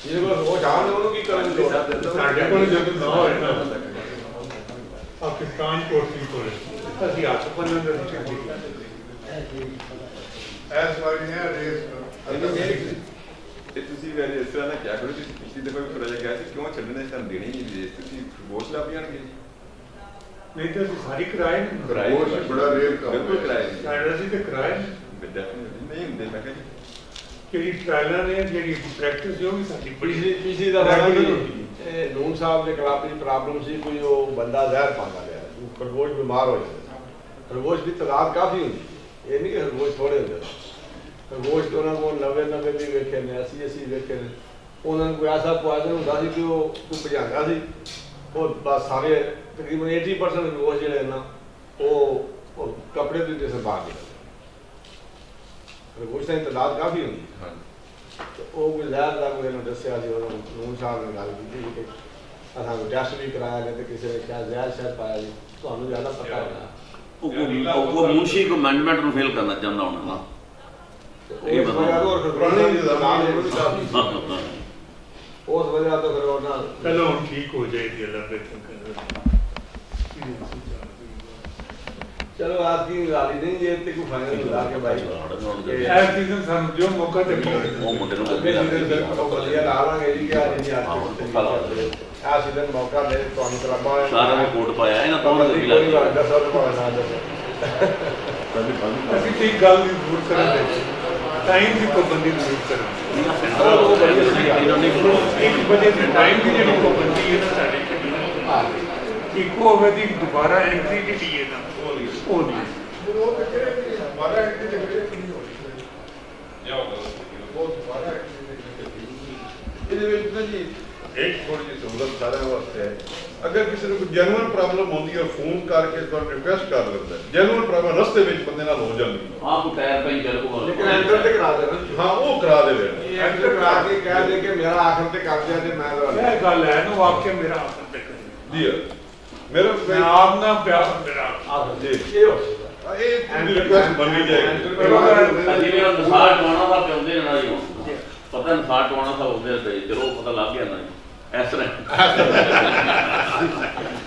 ਜਿਹਦੇ ਕੋਲ ਉਹ ਜਾਣ ਉਹਨੂੰ ਕੀ ਕਰਨ ਦੀ ਲੋੜ ਹੈ ਸਾਡੇ ਕੋਲ ਜਦੋਂ ਨਾ ਹੋਏ ਨਾ ਪਾਕਿਸਤਾਨ ਕੋਚਿੰਗ ਕੋਲ ਅਸੀਂ ਹੱਥ ਪੰਨਾਂ ਦੇ ਵਿੱਚ ਐਸ ਵਾਲੀ ਹੈ ਰੇਸ ਤੇ ਤੁਸੀਂ ਵੈਸੇ ਇਸ ਤਰ੍ਹਾਂ ਨਾ ਕਿਆ ਕਰੋ ਤੁਸੀਂ ਪਿਛਲੀ ਦਫਾ ਵੀ ਥੋੜਾ ਜਿਹਾ ਕਿਹਾ ਸੀ ਕਿਉਂ ਛੱਡਣੇ ਸਾਨੂੰ ਦੇਣੇ ਨਹੀਂ ਵੇਸ ਤੁਸੀਂ ਖਰਗੋਸ਼ ਲੱਭ ਜਾਣਗੇ ਜੀ ਨਹੀਂ ਤਾਂ ਅਸੀਂ ਸਾਰੀ ਕਿਰਾਏ ਨਹੀਂ ਕਿਰਾਏ ਬਹੁਤ ਬੜਾ ਰੇਟ ਕੰਮ ਬਿਲਕੁਲ ਕਿਰਾਏ ਸਾਡਾ ਅਸੀਂ ਤੇ ਕਿਰਾਏ ਡੈਫੀਨਿਟਲੀ ਨਹੀਂ ਹੁੰਦੇ ਮੈਂ ਕਹਿੰਦਾ ਜਿਹੜੀ ਟ੍ਰਾਇਲਾਂ ਨੇ ਜਿਹੜੀ ਪ੍ਰੈਕਟਿਸ ਉਹ ਵੀ ਸਾਡੀ ਪਿਛਲੀ ਦਾ ਨੂਨ ਸਾਹਿਬ ਦੇ ਕਲੱਬ ਦੀ ਪ੍ਰੋਬਲਮ ਸੀ, ਕੋਈ ਉਹ ਬੰਦਾ ਜ਼ਹਿਰ ਪਾਉਂਦਾ ਗਿਆ, ਖਰਗੋਸ਼ ਬਿਮਾਰ ਹੋ ਜਾਂਦਾ। ਖਰਗੋਸ਼ ਦੀ ਤਾਦਾਦ ਕਾਫੀ ਹੁੰਦੀ, ਇਹ ਨਹੀਂ ਕਿ ਖਰਗੋਸ਼ ਥੋੜੇ ਹੁੰਦੇ। ਖਰਗੋਸ਼ ਤੋਂ ਉਹਨਾਂ ਕੋਲ 90 ਵੀ ਵੇਖੇ ਨੇ, 80 ਵੇਖੇ ਨੇ। ਉਹਨਾਂ ਨੂੰ ਕੋਈ ਐਸਾ ਪੁਆਇਜ਼ਨ ਹੁੰਦਾ ਸੀ ਕਿ ਉਹ ਕੋਈ ਭਜਾਉਂਦਾ ਸੀ, ਉਹ ਬਸ ਸਾਰੇ ਤਕਰੀਬਨ 80% ਖਰਗੋਸ਼ ਜਿਹੜੇ ਨਾ ਉਹ ਕੱਪੜੇ ਦੇ ਉੱਤੇ ਬਾਹਰ ਨਿਕਲਦੇ। ਖਰਗੋਸ਼ਾਂ ਦੀ ਤਾਦਾਦ ਕਾਫੀ ਹੁੰਦੀ। ਉਹ ਕੋਈ ਜ਼ਹਿਰ ਦਾ ਕੋਈ ਦੱਸਿਆ ਸੀ, ਉਹਨਾਂ ਨੂਨ ਸਾਹਿਬ ਨੇ ਗੱਲ ਕੀਤੀ ਕਿ ਅਸਾਂ ਕੋਈ ਟੈਸਟ ਵੀ ਕਰਾਇਆ ਗਿਆ ਤੇ ਕਿਸੇ ਨੇ ਕਿਹਾ ਜ਼ਹਿਰ ਸ਼ਾਇਦ ਪਾਇਆ ਜੀ, ਤੁਹਾਨੂੰ ਜ਼ਿਆਦਾ ਪਤਾ ਹੋਣਾ। ਉਹ ਮੁਨਸ਼ੀ ਕੋ ਮੈਨੇਜਮੈਂਟ ਨੂੰ ਫੇਲ ਕਰਨਾ ਚਾਹੁੰਦਾ ਹੋਣਾ ਨਾ। ਉਸ ਵਜ੍ਹਾ ਤੋਂ ਫਿਰ ਉਹਨਾਂ ਚਲੋ ਹੁਣ ਠੀਕ ਹੋ ਜਾਏਗੀ ਅੱਲਾ ਬਿਹਤਰ ਚਲੋ ਆਪकी गाली नहीं ये ते को फाइनल बता के भाई ਐਸ ਸੀਜ਼ਨ ਸਾਨੂੰ ਦਿਓ ਮੌਕਾ ਤੇ ਉਹ ਮੁੰਡੇ ਨੂੰ ਅੱਗੇ ਸੀਜ਼ਨ ਉਹ ਵਧੀਆ ਲਾ ਲਾਂਗੇ ਜੀ ਕਿ ਅੱਜ ਨਹੀਂ ਆ ਸੀਜ਼ਨ ਮੌਕਾ ਦੇ ਤੁਹਾਨੂੰ ਕਰਾਂਗਾ ਸਾਰਾ ਰਿਪੋਰਟ ਪਾਇਆ ਇਹਨਾਂ ਤੋਂ ਵੀ ਲੱਗ ਗਿਆ। ਅਸੀਂ ਤੇ ਗੱਲ ਵੀ ਜ਼ਰੂਰ ਕਰਾਂਗੇ, ਟਾਈਮ ਦੀ ਪਾਬੰਦੀ ਜ਼ਰੂਰ ਕਰਾਂਗੇ। ਇੱਕ ਵਜੇ ਦੇ ਟਾਈਮ ਦੀ ਜਿਹੜੀ ਪਾਬੰਦੀ ਹੈ ਨਾ ਸਾਡੇ ਇੱਕੋ ਹੋਵੇ ਦੀ ਦੁਬਾਰਾ ਐਂਟਰੀ ਜਿਹੜੀ ਹੈ ਨਾ ਉਹ ਨਹੀਂ हमारा एक्टिविटी नहीं हो रही ਇਹਦੇ ਵਿੱਚ ਨਾ ਜੀ ਇੱਕ ਥੋੜੀ ਜਿਹੀ ਸਹੂਲਤ ਸਾਰਿਆਂ ਵਾਸਤੇ ਹੈ। ਅਗਰ ਕਿਸੇ ਨੂੰ ਕੋਈ ਜੈਨੂਅਨ ਪ੍ਰੋਬਲਮ ਹੁੰਦੀ ਹੈ, ਫੋਨ ਕਰਕੇ ਤੁਹਾਨੂੰ ਰਿਕੁਐਸਟ ਕਰ ਲੈਂਦਾ। ਜੈਨੂਅਨ ਪ੍ਰੋਬਲਮ ਰਸਤੇ ਵਿੱਚ ਬੰਦੇ ਨਾਲ ਹੋ ਜਾਂਦੀ ਹੈ। ਆਪ ਟਾਇਰ ਪੈਂਚਰ ਕੋ ਲੇਕਿਨ ਐਂਟਰ ਤੇ ਕਰਾ ਦੇਣਾ। ਹਾਂ ਉਹ ਕਰਾ ਦੇਵੇ। ਇਹ ਐਂਟਰ ਕਰਾ ਕੇ ਕਹਿ ਦੇ ਕਿ ਮੇਰਾ ਆਖਰ ਤੇ ਕਰ ਦਿਆ ਤੇ ਮੈਂ ਇਹ ਗੱਲ ਹੈ ਨਾ ਵਾਕਿਆ ਮੇਰਾ ਆਖਰ ਤੇ ਕਰੇ ਜੀ ਮੇਰਾ ਮੈਂ ਆਪ ਨਾ ਪਿਆਰ ਮੇਰਾ ਆਖਰ ਜੀ ਇਹ ਹੋ ਸਕਦਾ। ਇਹ ਰਿਕੁਐਸਟ ਮੰਨੀ ਜਾਏਗੀ। ਜਿਵੇਂ ਨਸਾਰ ਟਵਾਣਾ ਦਾ ਪਿਉਂਦੇ ਨੇ ਨਾ ਜੀ, ਪਤਾ ਨਸਾਰ ਟਵਾਣਾ ਦਾ ਹੁੰਦੇ ਤੇ ਚਲੋ ਪਤਾ ਲੱਗ ਗਿਆ ਨਾ ਜੀ। ਇਸ ਤਰ੍ਹਾਂ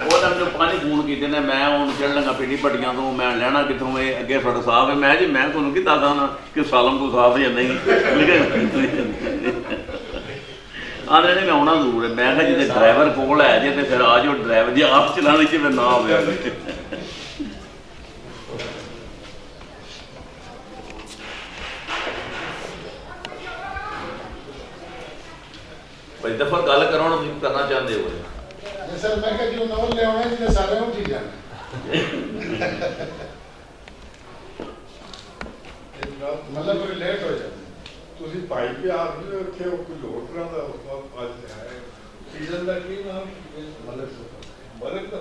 ਉਹ ਤਾਂ ਮੈਨੂੰ ਪਾਣੀ ਫੋਨ ਕੀਤੇ ਨੇ, ਮੈਂ ਹੁਣ ਚੜ ਲੰਗਾ ਪਿੰਡੀ ਪੱਟੀਆਂ ਤੋਂ, ਮੈਂ ਲੈਣਾ ਕਿੱਥੋਂ ਇਹ ਅੱਗੇ ਤੁਹਾਡਾ ਸਾਫ ਹੈ। ਮੈਂ ਜੀ ਮੈਂ ਤੁਹਾਨੂੰ ਕੀ ਦੱਸਦਾ ਨਾ ਕਿ ਸਾਲਮ ਤੋਂ ਸਾਫ ਹੈ ਨਹੀਂ ਆਂਦੇ ਨੇ ਮੈਂ ਆਉਣਾ ਜ਼ਰੂਰ ਹੈ। ਮੈਂ ਕਿਹਾ ਜੇ ਡਰਾਈਵਰ ਕੋਲ ਹੈ ਜੇ ਤੇ ਫਿਰ ਆ ਜਾਓ, ਡਰਾਈਵਰ ਜੇ ਆਪ ਚਲਾਉਣੀ ਚ ਫਿਰ ਨਾ ਹੋਵੇ। ਭਾਈ ਦਫਾ ਗੱਲ ਕਰਾਉਣਾ ਤੁਸੀਂ ਕਰਨਾ ਚਾਹੁੰਦੇ ਹੋ सर मैं क्या जो नॉवल ले आना है सारे उठ ही जाना मतलब कोई लेट हो जाता ਤੁਸੀਂ ਭਾਈ ਵੀ ਆਪ ਜੀ ਉੱਥੇ ਕੋਈ ਹੋਰ ਤਰ੍ਹਾਂ ਦਾ ਅੱਜ ਹੈ ਸੀਜ਼ਨ ਦਾ ਕੀ ਨਾਮ ਮਲਕ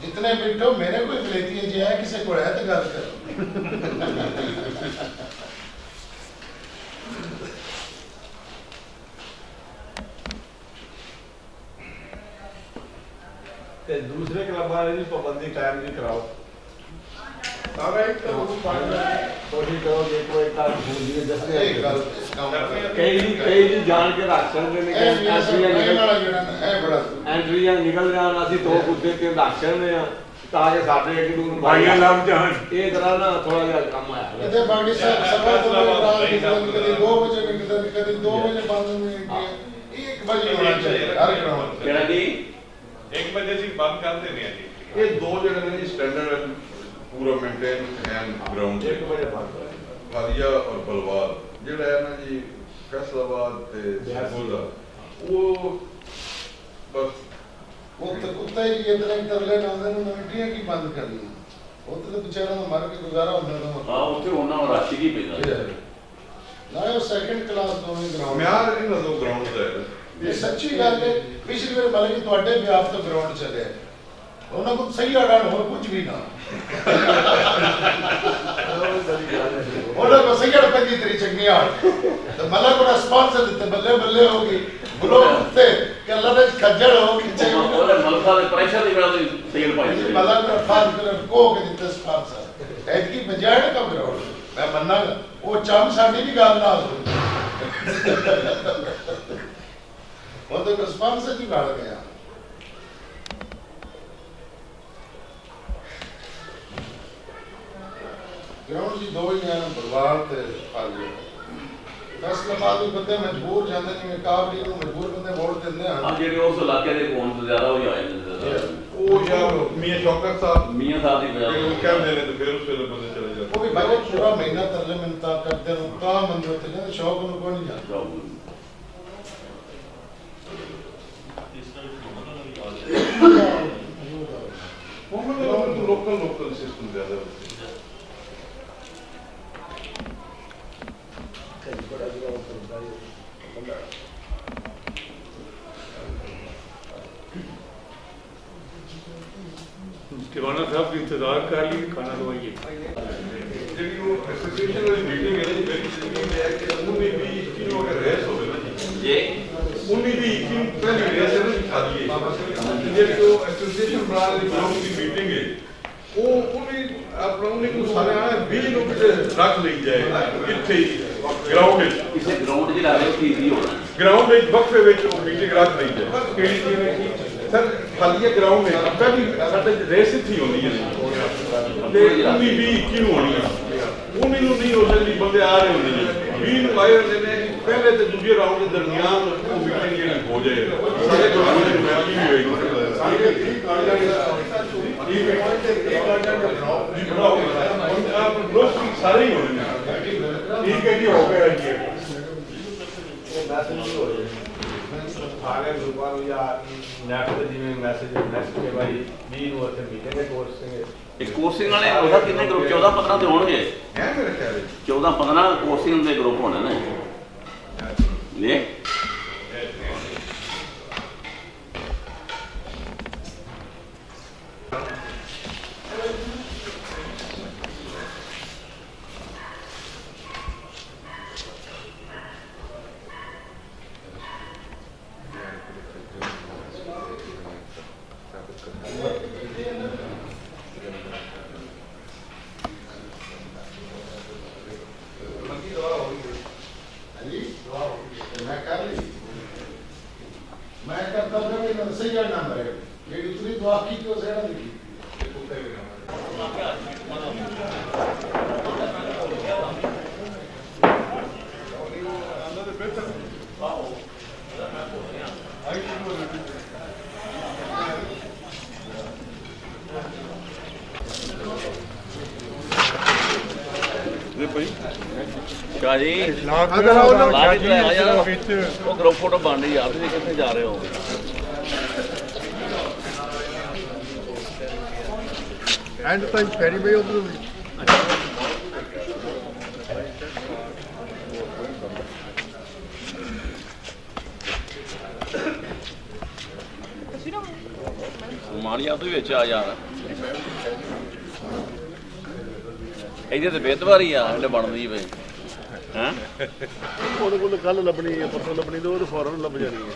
जितने बिट हो मेरे को लेती है जी है किसी को है तो गल करो ਤੇ ਦੂਸਰੇ ਕਲੱਬਾਂ ਦੀ ਪਾਬੰਦੀ ਟਾਈਮ ਦੀ ਕਰਾਓ। ਸਾਰਾ ਇੱਕ ਕੋਸ਼ਿਸ਼ ਕਰੋ ਕਿ ਕੋਈ ਤਾਂ ਹੁੰਦੀ ਹੈ ਦੱਸਦੇ एक गल काम ਕਈ ਜੀ ਜਾਣ ਕੇ ਰੱਖ ਸਕਦੇ ਨੇ ਕਿ ਐਂਟਰੀਆਂ ਨਿਕਲ ਜਾਣ, ਅਸੀਂ ਦੋ ਕੁੱਤੇ ਤੇ ਰੱਖ ਸਕਦੇ ਆ ਤਾਂ ਕਿ ਸਾਡੇ ਇੱਕ ਦੂਰ ਭਾਈਆਂ ਲੱਭ ਜਾਣ। ਇਹ ਤਰ੍ਹਾਂ ਨਾ ਥੋੜਾ ਜਿਹਾ ਕੰਮ ਆਇਆ इधर बाकी सब सभा तो रात कभी 2 बजे निकलते कभी 2 बजे बंद में 1 बजे होना चाहिए हर ग्राउंड ਕਿਹੜਾ ਜੀ 1 ਵਜੇ ਅਸੀਂ ਬੰਦ ਕਰ ਦਿੰਦੇ ਆ ਜੀ। ਇਹ ਦੋ ਜਿਹੜੇ ਨੇ ਜੀ ਸਟੈਂਡਰਡ ਪੂਰਾ ਮੇਨਟੇਨ ਐਂਡ ਗਰਾਊਂਡ 1 ਵਜੇ ਬੰਦ ਹੋਇਆ। ਵਾਲੀਆ ਔਰ ਬਲਵਾਲ ਜਿਹੜਾ ਹੈ ਨਾ ਜੀ ਫੈਸਲਾਬਾਦ ਤੇ ਸਰਗੋਦਾ ਉਹ ਬਸ कुत्ता ही इतना तरले लाਉਂਦੇ ਨੇ ਮਿੰਟੀਆਂ ਕੀ ਬੰਦ ਕਰਨੀਆਂ ਉੱਥੇ ਤਾਂ ਵਿਚਾਰਾ ਦਾ ਮਰ ਕੇ ਗੁਜ਼ਾਰਾ ਹੁੰਦਾ ਨਾ ਹਾਂ ਉੱਥੇ ਉਹਨਾਂ ਨੂੰ ਰਾਸ਼ੀ ਕੀ ਪੈਂਦਾ ਨਾ ਉਹ ਸੈਕੰਡ ਕਲਾਸ ਦੋਵੇਂ ਗਰਾਊਂਡ ਮਿਆਰ ਇਹਨਾਂ ਦੋ ਗਰਾਊਂਡ ਦਾ ਹੈ। ਇਹ ਸੱਚੀ ਗੱਲ ਹੈ। ਪਿਛਲੀ ਵਾਰ ਮਤਲਬ ਕਿ ਤੁਹਾਡੇ ਵਿਆਹ ਤੋਂ ਗਰਾਊਂਡ ਚੱਲਿਆ ਉਹਨਾਂ ਕੋਲ ਸਹੀ ਆੜਾਣ ਹੋਰ ਕੁਝ ਵੀ ਨਾ ਉਹਨਾਂ ਕੋਲ ਸਹੀ ਆੜ ਪੰਜੀ ਤਰੀ ਚੰਗੀ ਆੜ ਤੇ ਮਤਲਬ ਕੋਲ ਸਪਾਂਸਰ ਦਿੱਤੇ ਬੱਲੇ ਬੱਲੇ ਹੋ ਗਈ ਬੁਲੋ ਤੇ ਕੱਲਾ ਦੇ ਖੱਜਲ ਹੋ ਖਿੱਚੇ ਉਹਦੇ ਮਲਕਾ ਦੇ ਪ੍ਰੈਸ਼ਰ ਦੀ ਗੱਲ ਸੇਲ ਪਾਈ ਮਤਲਬ ਕਿ ਫਾਦ ਕਰ ਕੋ ਕੇ ਦਿੱਤੇ ਸਪਾਂਸਰ ਐਤਕੀ ਪੰਜਾਹ ਕਮ ਗਰਾਊਂਡ ਮੈਂ ਮੰਨਾਂਗਾ ਉਹ ਚੰਮ ਸਾਡੀ ਵੀ ਗੱਲ ਨਾਲ ਉਹ ਤਾਂ ਸਪਾਂਸਰ ਦੀ ਗੱਲ ਗਿਆ ग्राउंड जी दो ही हैं बलवाल ते फालियो फैसला बाद भी बंदे मजबूर जांदे ने काबली ਨੂੰ ਮਜਬੂਰ ਬੰਦੇ ਵੋਟ ਦਿੰਦੇ ਹਨ ਜਿਹੜੇ ਉਸ ਇਲਾਕੇ ਦੇ ਕੋਣ ਤੋਂ ਜ਼ਿਆਦਾ ਹੋ ਜਾਏ ਉਹ मियां शौकत साहब ਮੀਆਂ ਸਾਹਿਬ ਦੀ फिर वो क्या देने तो फिर उस वेले बंदे चले जाते ਉਹ ਵੀ ਬਾਈ ਪੂਰਾ ਮਹੀਨਾ ਤਰਲੇ ਮਿੰਤਾ ਕਰਦੇ ਨੂੰ ਤਾਂ ਮੰਦੇ ਉੱਥੇ ਜਾਂਦੇ ਸ਼ੌਕ ਨੂੰ ਕੋਈ ਨਹੀਂ ਜਾਂਦਾ ਇਸ ਤਰ੍ਹਾਂ ਵੀ ਮੋਹਨ ਦਾ ਵੀ वो मतलब लोकल सिस्टम ज्यादा होते हैं किवाना साहब इंतजार कर लिए खाना दवाइए जी वो एसोसिएशन वाली मीटिंग है ना मेरी जिंदगी में है कि 19-20 किलो अगर रेस हो गए ना ਜੇ 19-20 किलो पहली रेस है ना खा दिए ये जो एसोसिएशन बना रही ब्लॉक की मीटिंग है वो उन्हें अपना उन्हें को सारे आए 20 लोग रख ली जाए किथे ग्राउंड में ਕਿਸੇ ਗਰਾਊਂਡ 'ਚ ਲਾ ਰਹੇ ਕੀ ਵੀ ਹੋਣਾ ग्राउंड में वक्फे ਵਿੱਚ ਉਹ ਮੀਟਿੰਗ ਰੱਖ ਲਈ ਜਾਏ ਕਿਹੜੀ ਕਿਹਨੇ ਸਰ ਖਾਲੀ ਗਰਾਊਂਡ ਹੈ ਪਹਿਲੀ ਸਾਡੇ ਰੇਸ ਹੀ ਹੋਣੀ ਹੈ ਤੇ 19-20 ਕਿਲੋ ਹੋਣੀ ਹੈ ਉਹਨੇ ਨੂੰ ਨਹੀਂ ਹੋ ਸਕਦੀ ਬੰਦੇ ਆ ਰਹੇ ਹੁੰਦੇ ਨੇ 20 ਨੂੰ ਆਏ ਹੁੰਦੇ ਨੇ ਪਹਿਲੇ ਤੇ ਦੂਜੇ ਰਾਊਂਡ ਦੇ ਦਰਮਿਆਨ ਉਹ ਮੀਟਿੰਗ ਜਿਹੜੀ ਹੋ ਜਾਏ ਸਾਰੇ ਗਰਾਊਂਡ ਦੇ ਮੈਚ ਵੀ ਹੋਏਗੀ ਸਾਰੇ ਠੀਕ ਸਾਰੇ ਹੀ ਹੋਣੇ ਨੇ ਠੀਕ ਹੈ ਜੀ ਹੋ ਗਿਆ ਜੀ ਮੈਸੇਜ ਵੀ ਹੋ ਜਾਏ ਸਾਰੇ ਗਰੁੱਪਾਂ ਨੂੰ ਜਾਂ ਨੈਟ ਤੇ ਜਿਵੇਂ ਮੈਸੇਜ ਨੈਕਸਟ ਕੇ ਭਾਈ 20 ਨੂੰ ਉੱਥੇ ਮੀਟਿੰਗ ਦੇ ਕੋਰਸਿੰਗ ਇਹ ਕੋਰਸਿੰਗ ਵਾਲੇ ਉਹਦਾ ਕਿੰਨੇ ਗਰੁੱਪ 14-15 ਤੇ ਹੋਣਗੇ ਹੈ ਮੇਰੇ ਖਿਆਲ ਵਿੱਚ 14-15 ਕੋਰਸਿੰਗ ਦੇ ਗਰੁੱਪ ਹੋਣੇ ਨੇ ਨੇ मैं करता था कि सही नाम है ये दूसरी दुआ की तो सेड़ा नहीं ਸ਼ਾਹ ਜੀ ਉਹ ਗਰੁੱਪ ਫੋਟੋ ਬਣ ਰਹੀ ਆ ਤੁਸੀਂ ਕਿੱਥੇ ਜਾ ਰਹੇ ਹੋ ਐਂਡ ਤਾਂ ਫੈਰੀ ਬਈ ਉਧਰ ਮਾੜੀਆਂ ਤੋਂ ਵਿੱਚ ਆ ਯਾਰ ਇਹਦੇ ਤੇ ਬੇਦਵਾਰੀ ਆ ਜਿਹੜੇ ਬਣਦੀ ਵੇ ਹੈਂ ਉਹਦੇ ਕੋਲ ਕੱਲ ਲੱਭਣੀ ਹੈ ਪਰਸੋਂ ਲੱਭਣੀ ਤੇ ਉਹ ਫੌਰਨ ਲੱਭ ਜਾਣੀ ਹੈ